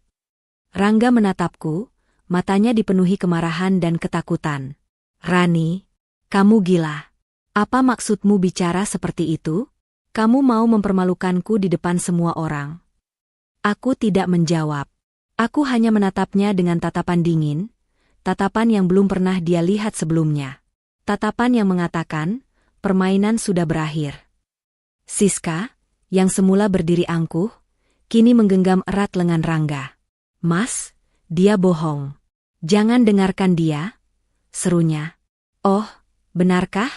Rangga menatapku, matanya dipenuhi kemarahan dan ketakutan. "Rani, kamu gila. Apa maksudmu bicara seperti itu? Kamu mau mempermalukanku di depan semua orang?" Aku tidak menjawab. Aku hanya menatapnya dengan tatapan dingin, tatapan yang belum pernah dia lihat sebelumnya. Tatapan yang mengatakan, permainan sudah berakhir. Siska, yang semula berdiri angkuh, kini menggenggam erat lengan Rangga. "Mas, dia bohong. Jangan dengarkan dia," serunya. "Oh, benarkah?"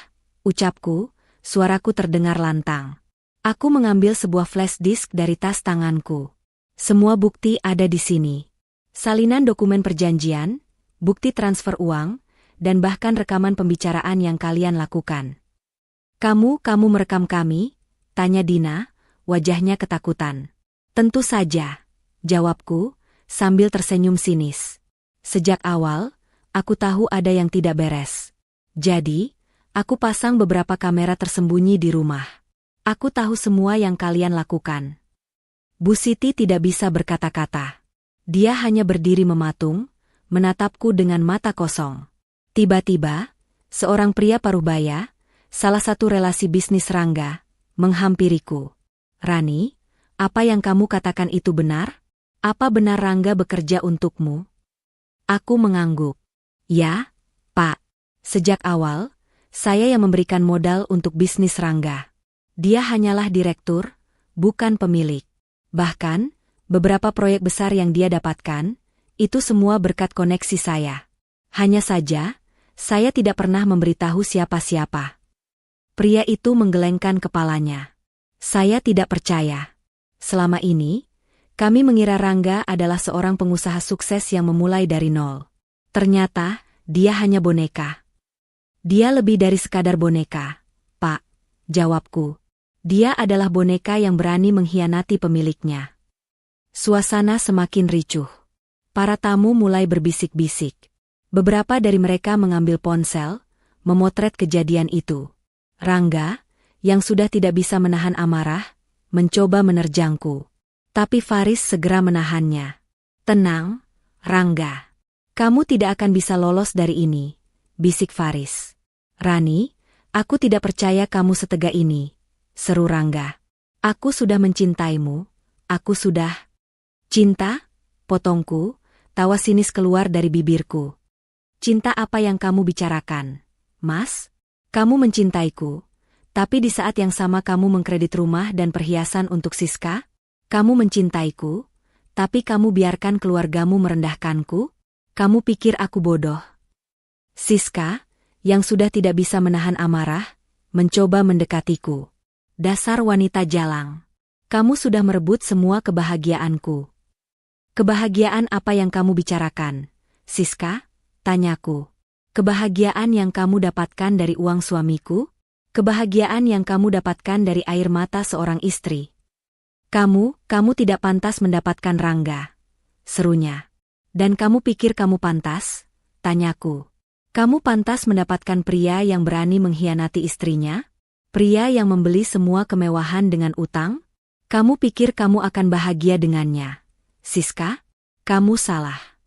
ucapku, suaraku terdengar lantang. Aku mengambil sebuah flash disk dari tas tanganku. Semua bukti ada di sini. Salinan dokumen perjanjian, bukti transfer uang, dan bahkan rekaman pembicaraan yang kalian lakukan. Kamu merekam kami?" tanya Dina, wajahnya ketakutan. "Tentu saja," jawabku, sambil tersenyum sinis. Sejak awal, aku tahu ada yang tidak beres. Jadi, aku pasang beberapa kamera tersembunyi di rumah. Aku tahu semua yang kalian lakukan. Bu Siti tidak bisa berkata-kata. Dia hanya berdiri mematung, menatapku dengan mata kosong. Tiba-tiba, seorang pria parubaya, salah satu relasi bisnis Rangga, menghampiriku. Rani, apa yang kamu katakan itu benar? Apa benar Rangga bekerja untukmu? Aku mengangguk. Ya, Pak. Sejak awal, saya yang memberikan modal untuk bisnis Rangga. Dia hanyalah direktur, bukan pemilik. Bahkan, beberapa proyek besar yang dia dapatkan, itu semua berkat koneksi saya. Hanya saja, saya tidak pernah memberitahu siapa-siapa. Pria itu menggelengkan kepalanya. Saya tidak percaya. Selama ini, kami mengira Rangga adalah seorang pengusaha sukses yang memulai dari nol. Ternyata, dia hanya boneka. Dia lebih dari sekadar boneka, Pak, jawabku. Dia adalah boneka yang berani mengkhianati pemiliknya. Suasana semakin ricuh. Para tamu mulai berbisik-bisik. Beberapa dari mereka mengambil ponsel, memotret kejadian itu. Rangga, yang sudah tidak bisa menahan amarah, mencoba menerjangku. Tapi Faris segera menahannya. Tenang, Rangga. Kamu tidak akan bisa lolos dari ini, bisik Faris. Rani, aku tidak percaya kamu setega ini, seru Rangga. Aku sudah mencintaimu, aku sudah. Cinta? Potongku, tawa sinis keluar dari bibirku. Cinta apa yang kamu bicarakan, Mas? Kamu mencintaiku, tapi di saat yang sama kamu mengkredit rumah dan perhiasan untuk Siska? Kamu mencintaiku, tapi kamu biarkan keluargamu merendahkanku? Kamu pikir aku bodoh? Siska, yang sudah tidak bisa menahan amarah, mencoba mendekatiku. Dasar wanita jalang. Kamu sudah merebut semua kebahagiaanku. Kebahagiaan apa yang kamu bicarakan, Siska? Tanyaku. Kebahagiaan yang kamu dapatkan dari uang suamiku? Kebahagiaan yang kamu dapatkan dari air mata seorang istri? Kamu tidak pantas mendapatkan Rangga, serunya. Dan kamu pikir kamu pantas? Tanyaku. Kamu pantas mendapatkan pria yang berani mengkhianati istrinya? Pria yang membeli semua kemewahan dengan utang? Kamu pikir kamu akan bahagia dengannya? Siska, kamu salah.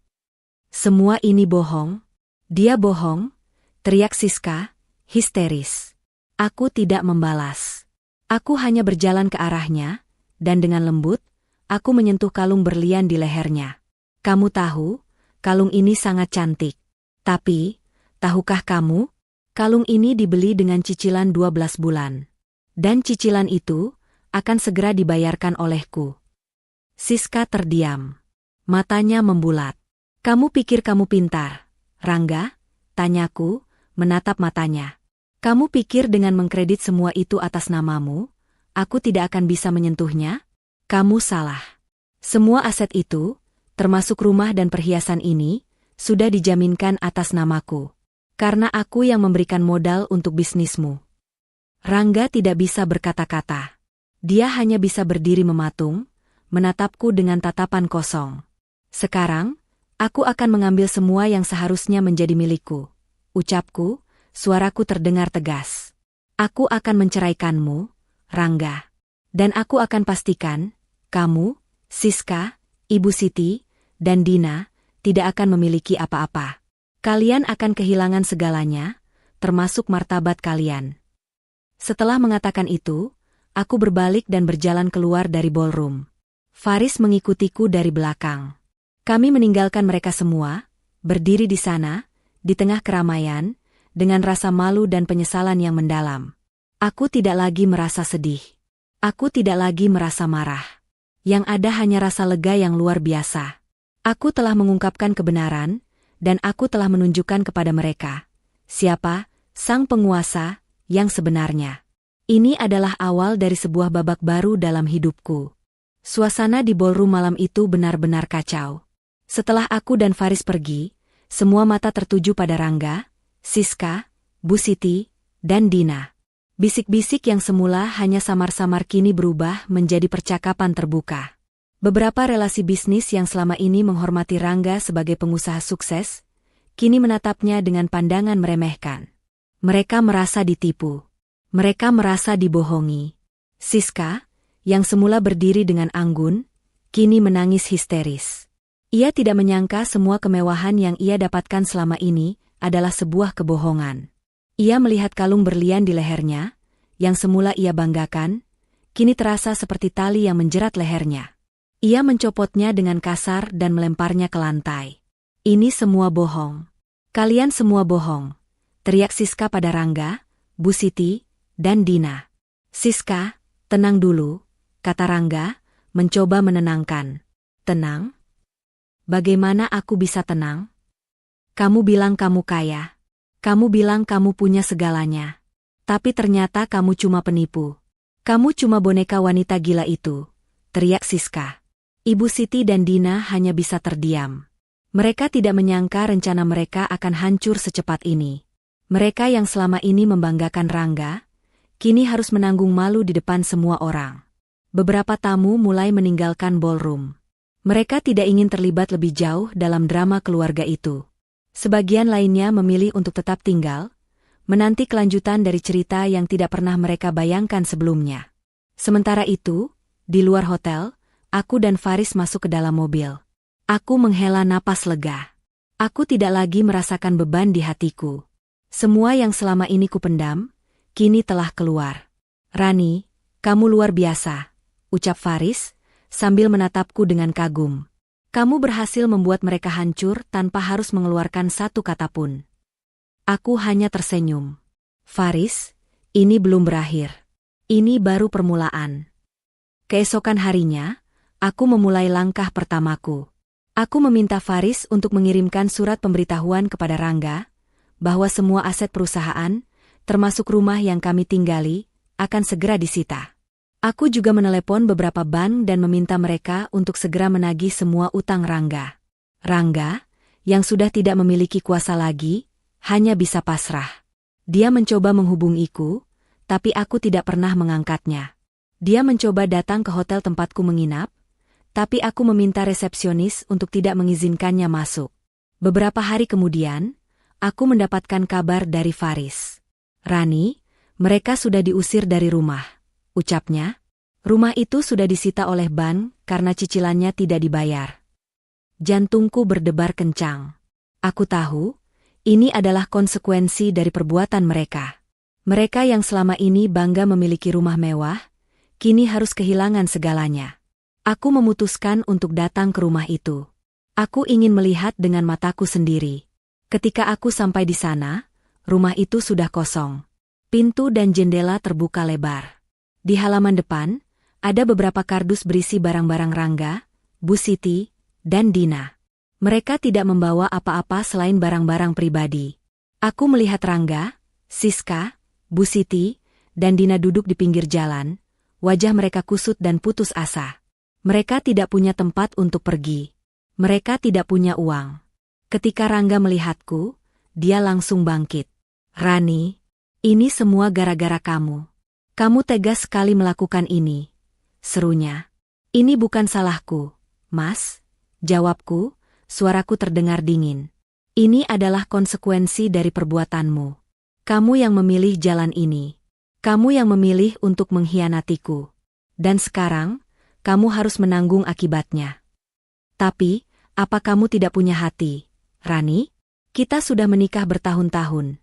Semua ini bohong. Dia bohong, teriak Siska, histeris. Aku tidak membalas. Aku hanya berjalan ke arahnya, dan dengan lembut, aku menyentuh kalung berlian di lehernya. Kamu tahu, kalung ini sangat cantik. Tapi, tahukah kamu, kalung ini dibeli dengan cicilan 12 bulan. Dan cicilan itu akan segera dibayarkan olehku. Siska terdiam. Matanya membulat. Kamu pikir kamu pintar, Rangga? Tanyaku, menatap matanya. Kamu pikir dengan mengkredit semua itu atas namamu, aku tidak akan bisa menyentuhnya? Kamu salah. Semua aset itu, termasuk rumah dan perhiasan ini, sudah dijaminkan atas namaku. Karena aku yang memberikan modal untuk bisnismu. Rangga tidak bisa berkata-kata. Dia hanya bisa berdiri mematung, menatapku dengan tatapan kosong. Sekarang, aku akan mengambil semua yang seharusnya menjadi milikku. Ucapku, suaraku terdengar tegas. Aku akan menceraikanmu, Rangga. Dan aku akan pastikan, kamu, Siska, Ibu Siti, dan Dina, tidak akan memiliki apa-apa. Kalian akan kehilangan segalanya, termasuk martabat kalian. Setelah mengatakan itu, aku berbalik dan berjalan keluar dari ballroom. Faris mengikutiku dari belakang. Kami meninggalkan mereka semua, berdiri di sana, di tengah keramaian, dengan rasa malu dan penyesalan yang mendalam. Aku tidak lagi merasa sedih. Aku tidak lagi merasa marah. Yang ada hanya rasa lega yang luar biasa. Aku telah mengungkapkan kebenaran, dan aku telah menunjukkan kepada mereka siapa sang penguasa yang sebenarnya. Ini adalah awal dari sebuah babak baru dalam hidupku. Suasana di ballroom malam itu benar-benar kacau. Setelah aku dan Faris pergi, semua mata tertuju pada Rangga, Siska, Bu Siti, dan Dina. Bisik-bisik yang semula hanya samar-samar kini berubah menjadi percakapan terbuka. Beberapa relasi bisnis yang selama ini menghormati Rangga sebagai pengusaha sukses, kini menatapnya dengan pandangan meremehkan. Mereka merasa ditipu. Mereka merasa dibohongi. Siska, yang semula berdiri dengan anggun, kini menangis histeris. Ia tidak menyangka semua kemewahan yang ia dapatkan selama ini adalah sebuah kebohongan. Ia melihat kalung berlian di lehernya, yang semula ia banggakan, kini terasa seperti tali yang menjerat lehernya. Ia mencopotnya dengan kasar dan melemparnya ke lantai. Ini semua bohong. Kalian semua bohong, teriak Siska pada Rangga, Bu Siti, dan Dina. Siska, tenang dulu, kata Rangga, mencoba menenangkan. Tenang? Bagaimana aku bisa tenang? Kamu bilang kamu kaya. Kamu bilang kamu punya segalanya. Tapi ternyata kamu cuma penipu. Kamu cuma boneka wanita gila itu, teriak Siska. Ibu Siti dan Dina hanya bisa terdiam. Mereka tidak menyangka rencana mereka akan hancur secepat ini. Mereka yang selama ini membanggakan Rangga, kini harus menanggung malu di depan semua orang. Beberapa tamu mulai meninggalkan ballroom. Mereka tidak ingin terlibat lebih jauh dalam drama keluarga itu. Sebagian lainnya memilih untuk tetap tinggal, menanti kelanjutan dari cerita yang tidak pernah mereka bayangkan sebelumnya. Sementara itu, di luar hotel, aku dan Faris masuk ke dalam mobil. Aku menghela napas lega. Aku tidak lagi merasakan beban di hatiku. Semua yang selama ini kupendam, kini telah keluar. Rani, kamu luar biasa, ucap Faris, sambil menatapku dengan kagum. Kamu berhasil membuat mereka hancur tanpa harus mengeluarkan satu kata pun. Aku hanya tersenyum. Faris, ini belum berakhir. Ini baru permulaan. Keesokan harinya, aku memulai langkah pertamaku. Aku meminta Faris untuk mengirimkan surat pemberitahuan kepada Rangga, bahwa semua aset perusahaan, termasuk rumah yang kami tinggali, akan segera disita. Aku juga menelepon beberapa bank dan meminta mereka untuk segera menagih semua utang Rangga. Rangga, yang sudah tidak memiliki kuasa lagi, hanya bisa pasrah. Dia mencoba menghubungiku, tapi aku tidak pernah mengangkatnya. Dia mencoba datang ke hotel tempatku menginap, tapi aku meminta resepsionis untuk tidak mengizinkannya masuk. Beberapa hari kemudian, aku mendapatkan kabar dari Faris. Rani, mereka sudah diusir dari rumah, ucapnya. Rumah itu sudah disita oleh bank karena cicilannya tidak dibayar. Jantungku berdebar kencang. Aku tahu, ini adalah konsekuensi dari perbuatan mereka. Mereka yang selama ini bangga memiliki rumah mewah, kini harus kehilangan segalanya. Aku memutuskan untuk datang ke rumah itu. Aku ingin melihat dengan mataku sendiri. Ketika aku sampai di sana, rumah itu sudah kosong. Pintu dan jendela terbuka lebar. Di halaman depan, ada beberapa kardus berisi barang-barang Rangga, Bu Siti, dan Dina. Mereka tidak membawa apa-apa selain barang-barang pribadi. Aku melihat Rangga, Siska, Bu Siti, dan Dina duduk di pinggir jalan, wajah mereka kusut dan putus asa. Mereka tidak punya tempat untuk pergi. Mereka tidak punya uang. Ketika Rangga melihatku, dia langsung bangkit. Rani, ini semua gara-gara kamu. Kamu tegas sekali melakukan ini, serunya. Ini bukan salahku, Mas, jawabku, suaraku terdengar dingin. Ini adalah konsekuensi dari perbuatanmu. Kamu yang memilih jalan ini. Kamu yang memilih untuk mengkhianatiku. Dan sekarang, kamu harus menanggung akibatnya. Tapi, apa kamu tidak punya hati, Rani? Kita sudah menikah bertahun-tahun,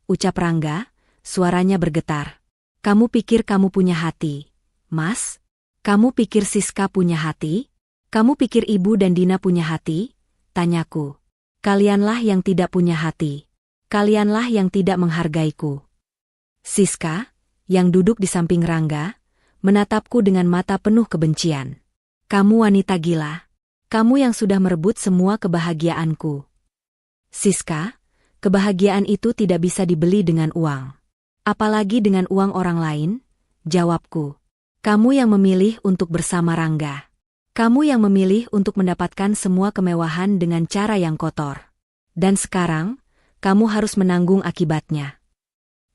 ucap Rangga, suaranya bergetar. Kamu pikir kamu punya hati, Mas? Kamu pikir Siska punya hati? Kamu pikir Ibu dan Dina punya hati? Tanyaku. Kalianlah yang tidak punya hati. Kalianlah yang tidak menghargaiku. Siska, yang duduk di samping Rangga, menatapku dengan mata penuh kebencian. Kamu wanita gila. Kamu yang sudah merebut semua kebahagiaanku. Siska, kebahagiaan itu tidak bisa dibeli dengan uang. Apalagi dengan uang orang lain, jawabku. Kamu yang memilih untuk bersama Rangga. Kamu yang memilih untuk mendapatkan semua kemewahan dengan cara yang kotor. Dan sekarang, kamu harus menanggung akibatnya.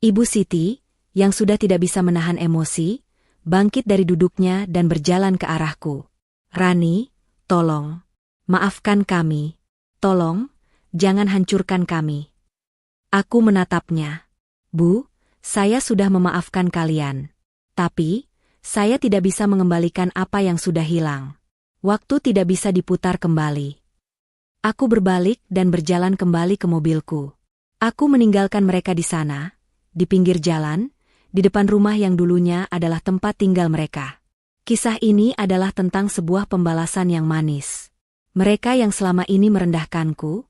Ibu Siti, yang sudah tidak bisa menahan emosi, bangkit dari duduknya dan berjalan ke arahku. Rani, tolong. Maafkan kami. Tolong, jangan hancurkan kami. Aku menatapnya. Bu, saya sudah memaafkan kalian. Tapi, saya tidak bisa mengembalikan apa yang sudah hilang. Waktu tidak bisa diputar kembali. Aku berbalik dan berjalan kembali ke mobilku. Aku meninggalkan mereka di sana, di pinggir jalan, di depan rumah yang dulunya adalah tempat tinggal mereka. Kisah ini adalah tentang sebuah pembalasan yang manis. Mereka yang selama ini merendahkanku,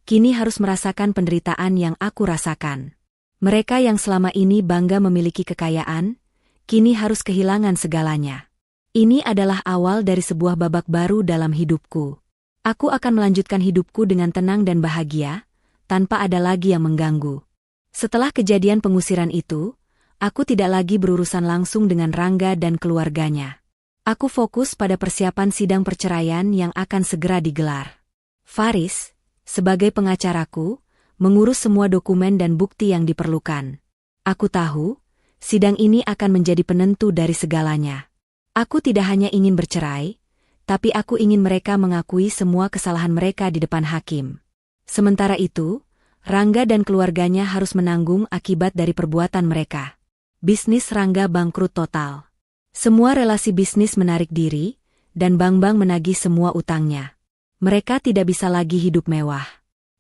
kini harus merasakan penderitaan yang aku rasakan. Mereka yang selama ini bangga memiliki kekayaan, kini harus kehilangan segalanya. Ini adalah awal dari sebuah babak baru dalam hidupku. Aku akan melanjutkan hidupku dengan tenang dan bahagia, tanpa ada lagi yang mengganggu. Setelah kejadian pengusiran itu, aku tidak lagi berurusan langsung dengan Rangga dan keluarganya. Aku fokus pada persiapan sidang perceraian yang akan segera digelar. Faris, sebagai pengacaraku, mengurus semua dokumen dan bukti yang diperlukan. Aku tahu, sidang ini akan menjadi penentu dari segalanya. Aku tidak hanya ingin bercerai, tapi aku ingin mereka mengakui semua kesalahan mereka di depan hakim. Sementara itu, Rangga dan keluarganya harus menanggung akibat dari perbuatan mereka. Bisnis Rangga bangkrut total. Semua relasi bisnis menarik diri, dan bank-bank menagih semua utangnya. Mereka tidak bisa lagi hidup mewah.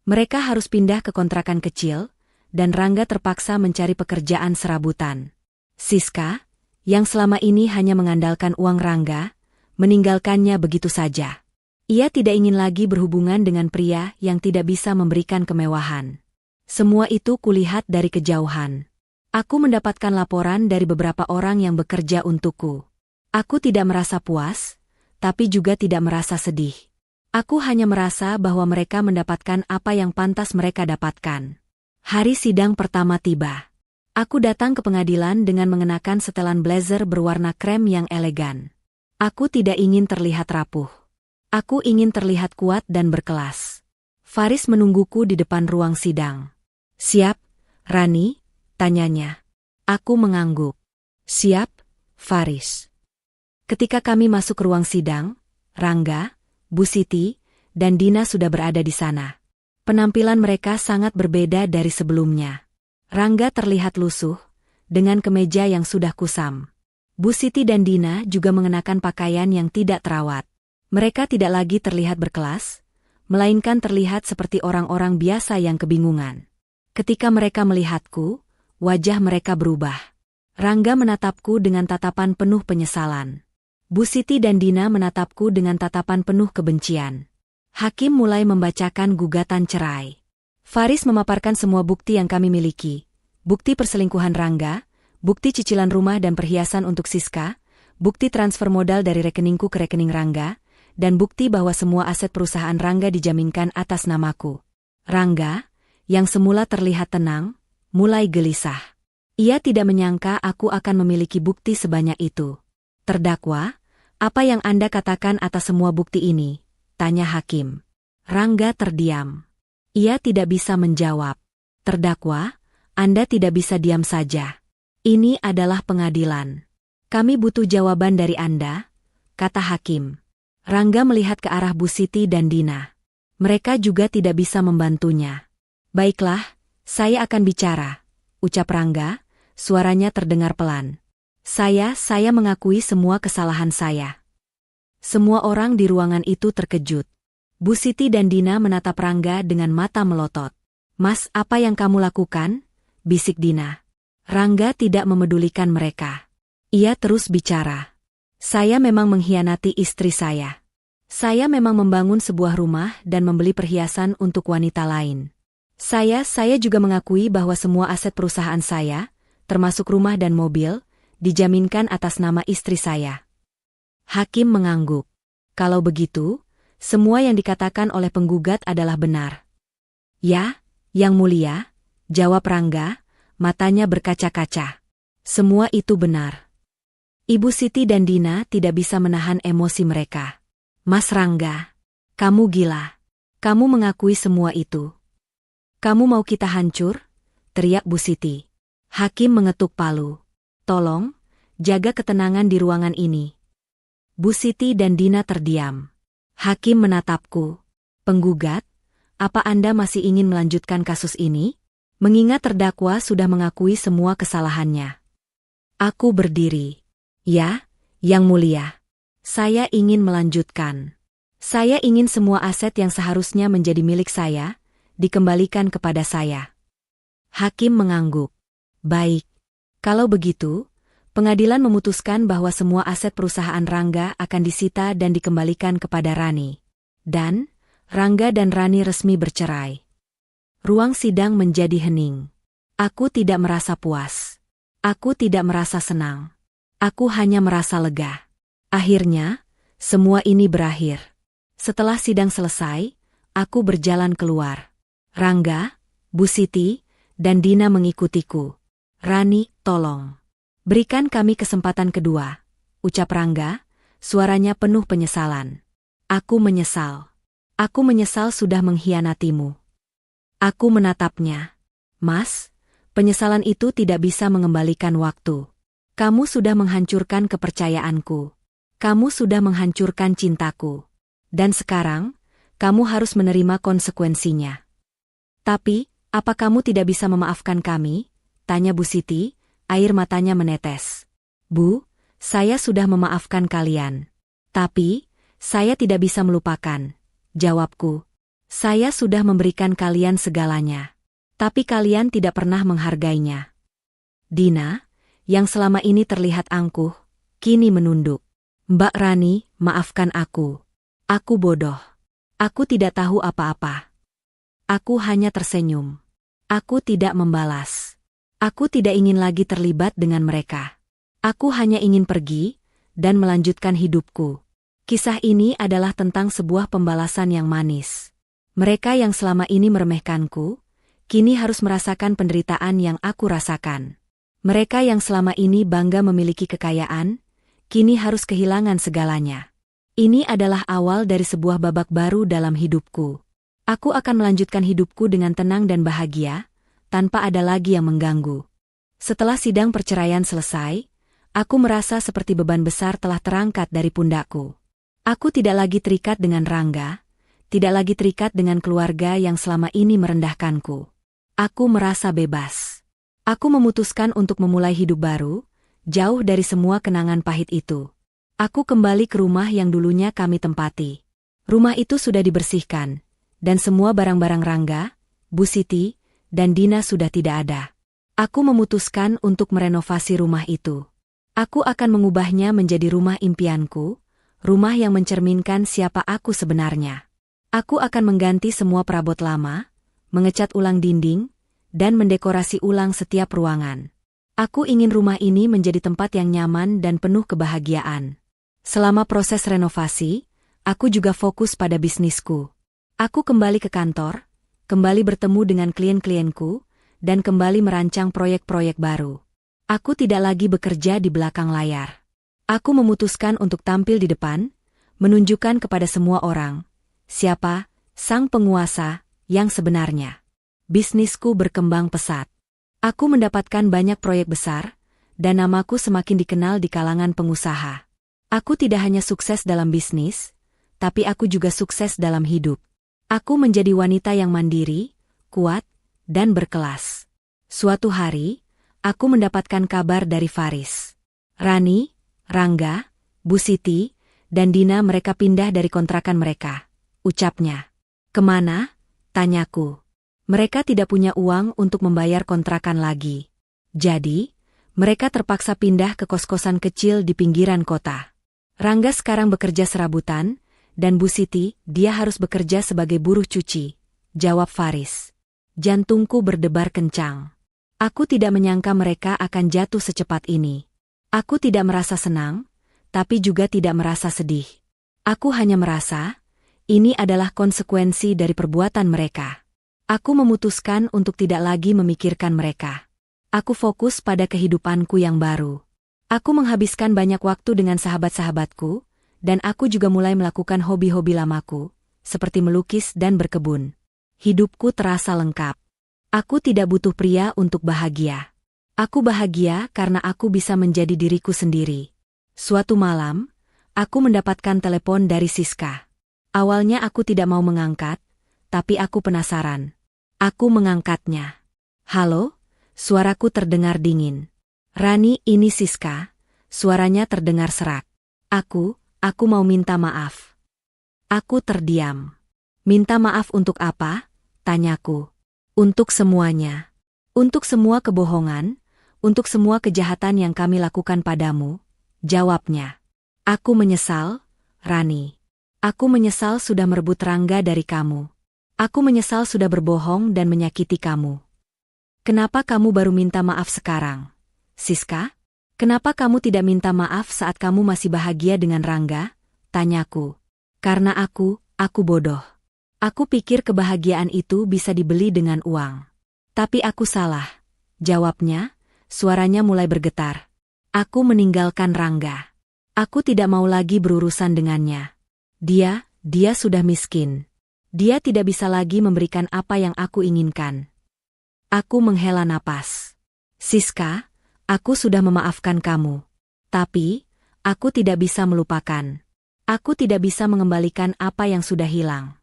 Mereka harus pindah ke kontrakan kecil, dan Rangga terpaksa mencari pekerjaan serabutan. Siska, yang selama ini hanya mengandalkan uang Rangga, meninggalkannya begitu saja. Ia tidak ingin lagi berhubungan dengan pria yang tidak bisa memberikan kemewahan. Semua itu kulihat dari kejauhan. Aku mendapatkan laporan dari beberapa orang yang bekerja untukku. Aku tidak merasa puas, tapi juga tidak merasa sedih. Aku hanya merasa bahwa mereka mendapatkan apa yang pantas mereka dapatkan. Hari sidang pertama tiba. Aku datang ke pengadilan dengan mengenakan setelan blazer berwarna krem yang elegan. Aku tidak ingin terlihat rapuh. Aku ingin terlihat kuat dan berkelas. Faris menungguku di depan ruang sidang. "Siap, Rani?" tanyanya. Aku mengangguk. "Siap, Faris." Ketika kami masuk ke ruang sidang, Rangga, Bu Siti, dan Dina sudah berada di sana. Penampilan mereka sangat berbeda dari sebelumnya. Rangga terlihat lusuh, dengan kemeja yang sudah kusam. Bu Siti dan Dina juga mengenakan pakaian yang tidak terawat. Mereka tidak lagi terlihat berkelas, melainkan terlihat seperti orang-orang biasa yang kebingungan. Ketika mereka melihatku, wajah mereka berubah. Rangga menatapku dengan tatapan penuh penyesalan. Bu Siti dan Dina menatapku dengan tatapan penuh kebencian. Hakim mulai membacakan gugatan cerai. Faris memaparkan semua bukti yang kami miliki. Bukti perselingkuhan Rangga, bukti cicilan rumah dan perhiasan untuk Siska, bukti transfer modal dari rekeningku ke rekening Rangga, dan bukti bahwa semua aset perusahaan Rangga dijaminkan atas namaku. Rangga, yang semula terlihat tenang, mulai gelisah. Ia tidak menyangka aku akan memiliki bukti sebanyak itu. "Terdakwa, apa yang Anda katakan atas semua bukti ini?" tanya hakim. Rangga terdiam. Ia tidak bisa menjawab. "Terdakwa, Anda tidak bisa diam saja. Ini adalah pengadilan. Kami butuh jawaban dari Anda," kata hakim. Rangga melihat ke arah Bu Siti dan Dina. Mereka juga tidak bisa membantunya. "Baiklah, saya akan bicara," ucap Rangga, suaranya terdengar pelan. Saya mengakui semua kesalahan saya." Semua orang di ruangan itu terkejut. Bu Siti dan Dina menatap Rangga dengan mata melotot. "Mas, apa yang kamu lakukan?" bisik Dina. Rangga tidak memedulikan mereka. Ia terus bicara. "Saya memang mengkhianati istri saya. Saya memang membangun sebuah rumah dan membeli perhiasan untuk wanita lain. Saya juga mengakui bahwa semua aset perusahaan saya, termasuk rumah dan mobil, dijaminkan atas nama istri saya." Hakim mengangguk. "Kalau begitu, semua yang dikatakan oleh penggugat adalah benar." "Ya, Yang Mulia," jawab Rangga, matanya berkaca-kaca. "Semua itu benar." Ibu Siti dan Dina tidak bisa menahan emosi mereka. "Mas Rangga, kamu gila. Kamu mengakui semua itu. Kamu mau kita hancur?" teriak Bu Siti. Hakim mengetuk palu. "Tolong, jaga ketenangan di ruangan ini." Bu Siti dan Dina terdiam. Hakim menatapku. Penggugat, apa Anda masih ingin melanjutkan kasus ini? Mengingat terdakwa sudah mengakui semua kesalahannya. Aku berdiri. Ya, Yang Mulia. Saya ingin melanjutkan. Saya ingin semua aset yang seharusnya menjadi milik saya, dikembalikan kepada saya. Hakim mengangguk. Baik. Kalau begitu, pengadilan memutuskan bahwa semua aset perusahaan Rangga akan disita dan dikembalikan kepada Rani. Dan, Rangga dan Rani resmi bercerai. Ruang sidang menjadi hening. Aku tidak merasa puas. Aku tidak merasa senang. Aku hanya merasa lega. Akhirnya, semua ini berakhir. Setelah sidang selesai, aku berjalan keluar. Rangga, Bu Siti, dan Dina mengikutiku. Rani, tolong. Berikan kami kesempatan kedua, ucap Rangga, suaranya penuh penyesalan. Aku menyesal. Aku menyesal sudah mengkhianatimu. Aku menatapnya. Mas, penyesalan itu tidak bisa mengembalikan waktu. Kamu sudah menghancurkan kepercayaanku. Kamu sudah menghancurkan cintaku. Dan sekarang, kamu harus menerima konsekuensinya. Tapi, apa kamu tidak bisa memaafkan kami? Tanya Bu Siti, air matanya menetes. Bu, saya sudah memaafkan kalian. Tapi, saya tidak bisa melupakan. Jawabku. Saya sudah memberikan kalian segalanya. Tapi kalian tidak pernah menghargainya. Dina, yang selama ini terlihat angkuh, kini menunduk. Mbak Rani, maafkan aku. Aku bodoh. Aku tidak tahu apa-apa. Aku hanya tersenyum. Aku tidak membalas. Aku tidak ingin lagi terlibat dengan mereka. Aku hanya ingin pergi dan melanjutkan hidupku. Kisah ini adalah tentang sebuah pembalasan yang manis. Mereka yang selama ini meremehkanku, kini harus merasakan penderitaan yang aku rasakan. Mereka yang selama ini bangga memiliki kekayaan, kini harus kehilangan segalanya. Ini adalah awal dari sebuah babak baru dalam hidupku. Aku akan melanjutkan hidupku dengan tenang dan bahagia, tanpa ada lagi yang mengganggu. Setelah sidang perceraian selesai, aku merasa seperti beban besar telah terangkat dari pundakku. Aku tidak lagi terikat dengan Rangga, tidak lagi terikat dengan keluarga yang selama ini merendahkanku. Aku merasa bebas. Aku memutuskan untuk memulai hidup baru, jauh dari semua kenangan pahit itu. Aku kembali ke rumah yang dulunya kami tempati. Rumah itu sudah dibersihkan, dan semua barang-barang Rangga, Bu Siti, dan Dina sudah tidak ada. Aku memutuskan untuk merenovasi rumah itu. Aku akan mengubahnya menjadi rumah impianku, rumah yang mencerminkan siapa aku sebenarnya. Aku akan mengganti semua perabot lama, mengecat ulang dinding, dan mendekorasi ulang setiap ruangan. Aku ingin rumah ini menjadi tempat yang nyaman dan penuh kebahagiaan. Selama proses renovasi, aku juga fokus pada bisnisku. Aku kembali ke kantor, kembali bertemu dengan klien-klienku, dan kembali merancang proyek-proyek baru. Aku tidak lagi bekerja di belakang layar. Aku memutuskan untuk tampil di depan, menunjukkan kepada semua orang, siapa sang penguasa yang sebenarnya. Bisnisku berkembang pesat. Aku mendapatkan banyak proyek besar, dan namaku semakin dikenal di kalangan pengusaha. Aku tidak hanya sukses dalam bisnis, tapi aku juga sukses dalam hidup. Aku menjadi wanita yang mandiri, kuat, dan berkelas. Suatu hari, aku mendapatkan kabar dari Faris. Rani, Rangga, Bu Siti, dan Dina mereka pindah dari kontrakan mereka, ucapnya. Kemana? Tanyaku. Mereka tidak punya uang untuk membayar kontrakan lagi. Jadi, mereka terpaksa pindah ke kos-kosan kecil di pinggiran kota. Rangga sekarang bekerja serabutan, dan Bu Siti, dia harus bekerja sebagai buruh cuci, jawab Faris. Jantungku berdebar kencang. Aku tidak menyangka mereka akan jatuh secepat ini. Aku tidak merasa senang, tapi juga tidak merasa sedih. Aku hanya merasa, ini adalah konsekuensi dari perbuatan mereka. Aku memutuskan untuk tidak lagi memikirkan mereka. Aku fokus pada kehidupanku yang baru. Aku menghabiskan banyak waktu dengan sahabat-sahabatku, dan aku juga mulai melakukan hobi-hobi lamaku, seperti melukis dan berkebun. Hidupku terasa lengkap. Aku tidak butuh pria untuk bahagia. Aku bahagia karena aku bisa menjadi diriku sendiri. Suatu malam, Aku mendapatkan telepon dari Siska. Awalnya aku tidak mau mengangkat, tapi aku penasaran. Aku mengangkatnya. Halo? Suaraku terdengar dingin. Rani, ini Siska. Suaranya terdengar serak. Aku mau minta maaf. Aku terdiam. Minta maaf untuk apa? Tanyaku. Untuk semuanya. Untuk semua kebohongan, untuk semua kejahatan yang kami lakukan padamu, jawabnya. Aku menyesal, Rani. Aku menyesal sudah merebut Rangga dari kamu. Aku menyesal sudah berbohong dan menyakiti kamu. Kenapa kamu baru minta maaf sekarang? Siska? Kenapa kamu tidak minta maaf saat kamu masih bahagia dengan Rangga? Tanyaku. Karena aku bodoh. Aku pikir kebahagiaan itu bisa dibeli dengan uang. Tapi aku salah. Jawabnya, suaranya mulai bergetar. Aku meninggalkan Rangga. Aku tidak mau lagi berurusan dengannya. Dia sudah miskin. Dia tidak bisa lagi memberikan apa yang aku inginkan. Aku menghela napas. Siska, aku sudah memaafkan kamu. Tapi, aku tidak bisa melupakan. Aku tidak bisa mengembalikan apa yang sudah hilang.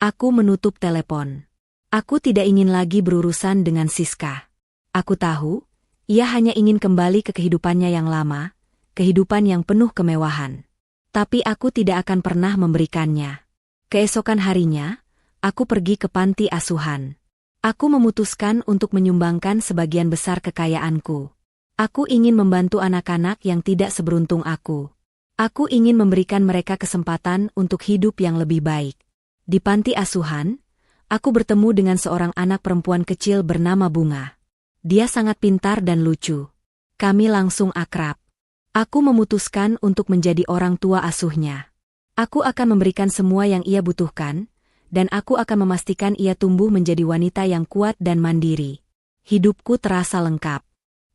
Aku menutup telepon. Aku tidak ingin lagi berurusan dengan Siska. Aku tahu, ia hanya ingin kembali ke kehidupannya yang lama, kehidupan yang penuh kemewahan. Tapi aku tidak akan pernah memberikannya. Keesokan harinya, aku pergi ke panti asuhan. Aku memutuskan untuk menyumbangkan sebagian besar kekayaanku. Aku ingin membantu anak-anak yang tidak seberuntung aku. Aku ingin memberikan mereka kesempatan untuk hidup yang lebih baik. Di panti asuhan, aku bertemu dengan seorang anak perempuan kecil bernama Bunga. Dia sangat pintar dan lucu. Kami langsung akrab. Aku memutuskan untuk menjadi orang tua asuhnya. Aku akan memberikan semua yang ia butuhkan, dan aku akan memastikan ia tumbuh menjadi wanita yang kuat dan mandiri. Hidupku terasa lengkap.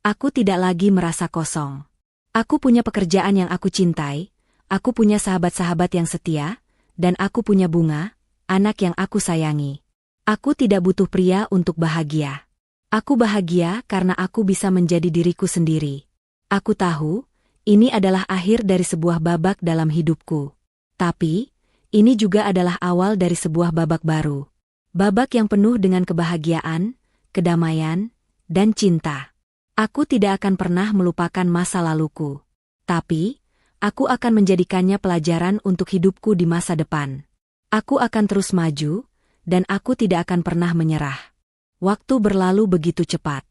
Aku tidak lagi merasa kosong. Aku punya pekerjaan yang aku cintai, aku punya sahabat-sahabat yang setia, dan aku punya Bunga, anak yang aku sayangi. Aku tidak butuh pria untuk bahagia. Aku bahagia karena aku bisa menjadi diriku sendiri. Aku tahu, ini adalah akhir dari sebuah babak dalam hidupku. Tapi, ini juga adalah awal dari sebuah babak baru. Babak yang penuh dengan kebahagiaan, kedamaian, dan cinta. Aku tidak akan pernah melupakan masa laluku. Tapi, aku akan menjadikannya pelajaran untuk hidupku di masa depan. Aku akan terus maju, dan aku tidak akan pernah menyerah. Waktu berlalu begitu cepat.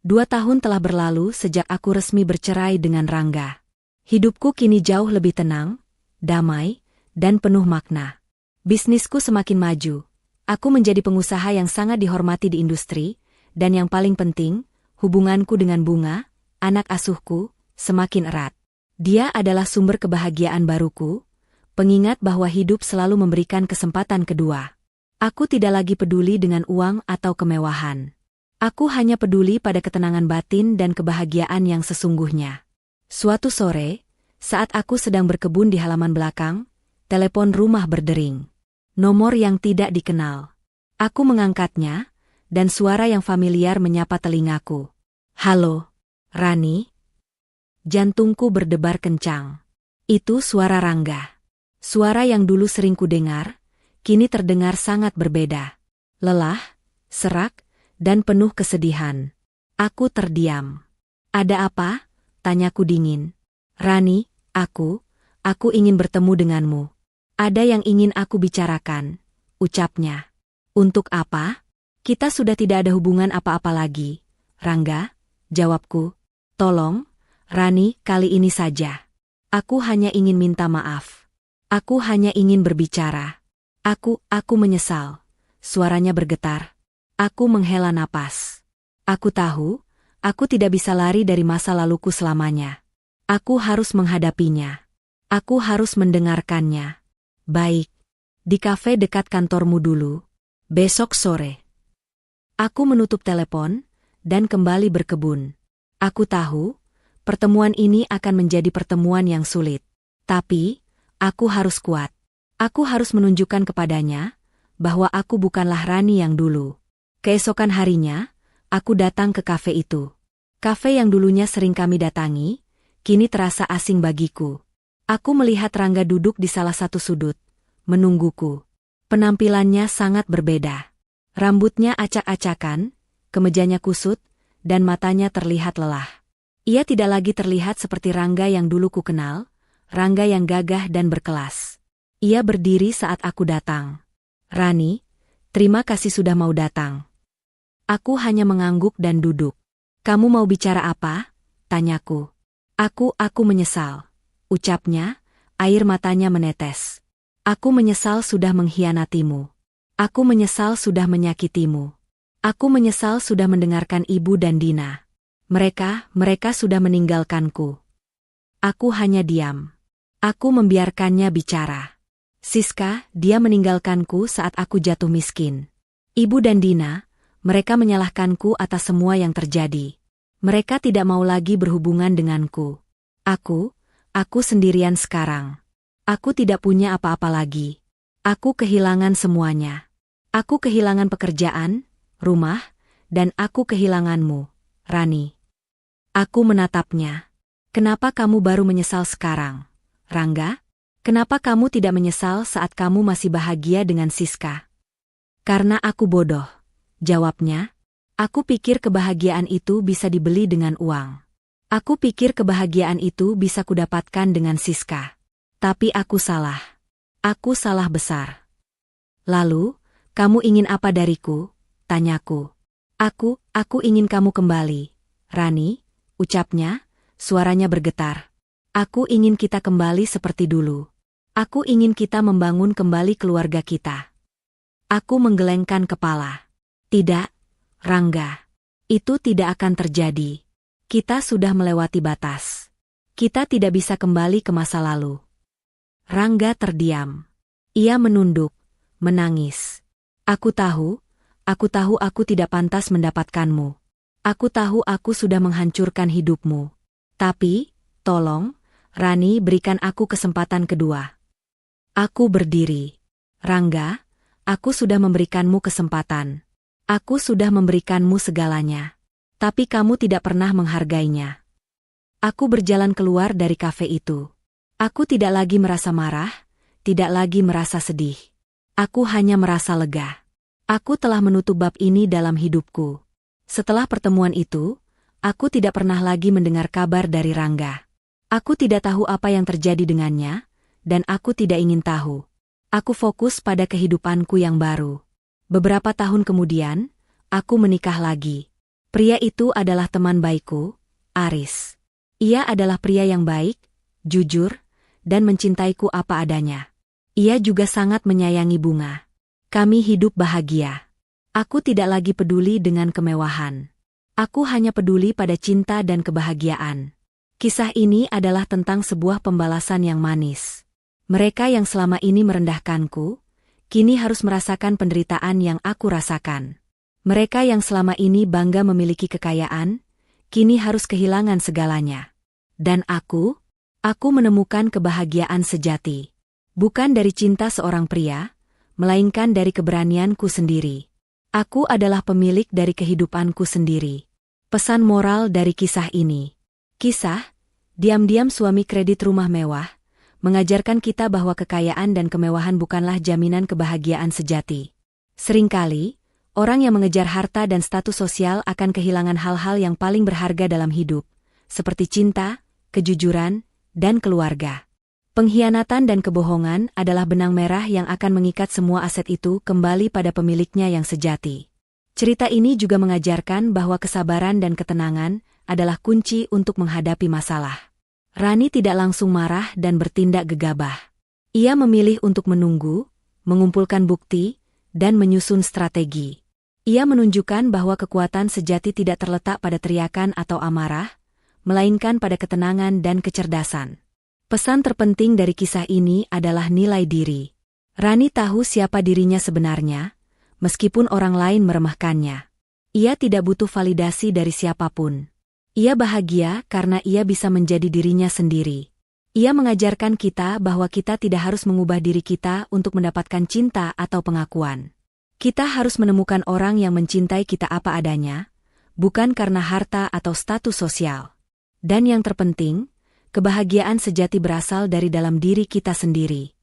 2 tahun telah berlalu sejak aku resmi bercerai dengan Rangga. Hidupku kini jauh lebih tenang, damai, dan penuh makna. Bisnisku semakin maju. Aku menjadi pengusaha yang sangat dihormati di industri, dan yang paling penting, hubunganku dengan Bunga, anak asuhku, semakin erat. Dia adalah sumber kebahagiaan baruku, pengingat bahwa hidup selalu memberikan kesempatan kedua. Aku tidak lagi peduli dengan uang atau kemewahan. Aku hanya peduli pada ketenangan batin dan kebahagiaan yang sesungguhnya. Suatu sore, saat aku sedang berkebun di halaman belakang, telepon rumah berdering. Nomor yang tidak dikenal. Aku mengangkatnya, dan suara yang familiar menyapa telingaku. Halo, Rani? Jantungku berdebar kencang. Itu suara Rangga. Suara yang dulu sering kudengar, kini terdengar sangat berbeda. Lelah, serak, dan penuh kesedihan. Aku terdiam. Ada apa? Tanyaku dingin. Rani, aku ingin bertemu denganmu. Ada yang ingin aku bicarakan, ucapnya. Untuk apa? Kita sudah tidak ada hubungan apa-apa lagi. Rangga, jawabku. Tolong, Rani, kali ini saja. Aku hanya ingin minta maaf. Aku hanya ingin berbicara. Aku menyesal. Suaranya bergetar. Aku menghela napas. Aku tahu, aku tidak bisa lari dari masa laluku selamanya. Aku harus menghadapinya. Aku harus mendengarkannya. Baik. Di kafe dekat kantormu dulu. Besok sore. Aku menutup telepon, dan kembali berkebun. Aku tahu, pertemuan ini akan menjadi pertemuan yang sulit. Tapi, aku harus kuat. Aku harus menunjukkan kepadanya, bahwa aku bukanlah Rani yang dulu. Keesokan harinya, aku datang ke kafe itu. Kafe yang dulunya sering kami datangi, kini terasa asing bagiku. Aku melihat Rangga duduk di salah satu sudut, menungguku. Penampilannya sangat berbeda. Rambutnya acak-acakan, kemejanya kusut, dan matanya terlihat lelah. Ia tidak lagi terlihat seperti Rangga yang dulu ku kenal, Rangga yang gagah dan berkelas. Ia berdiri saat aku datang. "Rani, terima kasih sudah mau datang." Aku hanya mengangguk dan duduk. "Kamu mau bicara apa?" tanyaku. Aku menyesal," ucapnya, air matanya menetes. "Aku menyesal sudah mengkhianatimu. Aku menyesal sudah menyakitimu. Aku menyesal sudah mendengarkan Ibu dan Dina. Mereka sudah meninggalkanku." Aku hanya diam. Aku membiarkannya bicara. "Siska, dia meninggalkanku saat aku jatuh miskin. Ibu dan Dina, mereka menyalahkanku atas semua yang terjadi. Mereka tidak mau lagi berhubungan denganku. Aku sendirian sekarang. Aku tidak punya apa-apa lagi. Aku kehilangan semuanya. Aku kehilangan pekerjaan, rumah, dan aku kehilanganmu, Rani." Aku menatapnya. "Kenapa kamu baru menyesal sekarang, Rangga? Kenapa kamu tidak menyesal saat kamu masih bahagia dengan Siska?" "Karena aku bodoh," jawabnya. "Aku pikir kebahagiaan itu bisa dibeli dengan uang. Aku pikir kebahagiaan itu bisa kudapatkan dengan Siska. Tapi aku salah. Aku salah besar." "Lalu, kamu ingin apa dariku?" tanyaku. Aku ingin kamu kembali, Rani," ucapnya, suaranya bergetar. "Aku ingin kita kembali seperti dulu. Aku ingin kita membangun kembali keluarga kita." Aku menggelengkan kepala. "Tidak, Rangga. Itu tidak akan terjadi. Kita sudah melewati batas. Kita tidak bisa kembali ke masa lalu." Rangga terdiam. Ia menunduk, menangis. Aku tahu aku tidak pantas mendapatkanmu. Aku tahu aku sudah menghancurkan hidupmu. Tapi, tolong, Rani, berikan aku kesempatan kedua." Aku berdiri. "Rangga, aku sudah memberikanmu kesempatan. Aku sudah memberikanmu segalanya. Tapi kamu tidak pernah menghargainya." Aku berjalan keluar dari kafe itu. Aku tidak lagi merasa marah, tidak lagi merasa sedih. Aku hanya merasa lega. Aku telah menutup bab ini dalam hidupku. Setelah pertemuan itu, aku tidak pernah lagi mendengar kabar dari Rangga. Aku tidak tahu apa yang terjadi dengannya, dan aku tidak ingin tahu. Aku fokus pada kehidupanku yang baru. Beberapa tahun kemudian, aku menikah lagi. Pria itu adalah teman baikku, Aris. Ia adalah pria yang baik, jujur, dan mencintaiku apa adanya. Ia juga sangat menyayangi Bunga. Kami hidup bahagia. Aku tidak lagi peduli dengan kemewahan. Aku hanya peduli pada cinta dan kebahagiaan. Kisah ini adalah tentang sebuah pembalasan yang manis. Mereka yang selama ini merendahkanku, kini harus merasakan penderitaan yang aku rasakan. Mereka yang selama ini bangga memiliki kekayaan, kini harus kehilangan segalanya. Dan aku menemukan kebahagiaan sejati. Bukan dari cinta seorang pria, melainkan dari keberanianku sendiri. Aku adalah pemilik dari kehidupanku sendiri. Pesan moral dari kisah ini. Kisah, diam-diam suami kredit rumah mewah, mengajarkan kita bahwa kekayaan dan kemewahan bukanlah jaminan kebahagiaan sejati. Seringkali, orang yang mengejar harta dan status sosial akan kehilangan hal-hal yang paling berharga dalam hidup, seperti cinta, kejujuran, dan keluarga. Pengkhianatan dan kebohongan adalah benang merah yang akan mengikat semua aset itu kembali pada pemiliknya yang sejati. Cerita ini juga mengajarkan bahwa kesabaran dan ketenangan adalah kunci untuk menghadapi masalah. Rani tidak langsung marah dan bertindak gegabah. Ia memilih untuk menunggu, mengumpulkan bukti, dan menyusun strategi. Ia menunjukkan bahwa kekuatan sejati tidak terletak pada teriakan atau amarah, melainkan pada ketenangan dan kecerdasan. Pesan terpenting dari kisah ini adalah nilai diri. Rani tahu siapa dirinya sebenarnya, meskipun orang lain meremehkannya. Ia tidak butuh validasi dari siapapun. Ia bahagia karena ia bisa menjadi dirinya sendiri. Ia mengajarkan kita bahwa kita tidak harus mengubah diri kita untuk mendapatkan cinta atau pengakuan. Kita harus menemukan orang yang mencintai kita apa adanya, bukan karena harta atau status sosial. Dan yang terpenting, Kebahagiaan sejati berasal dari dalam diri kita sendiri.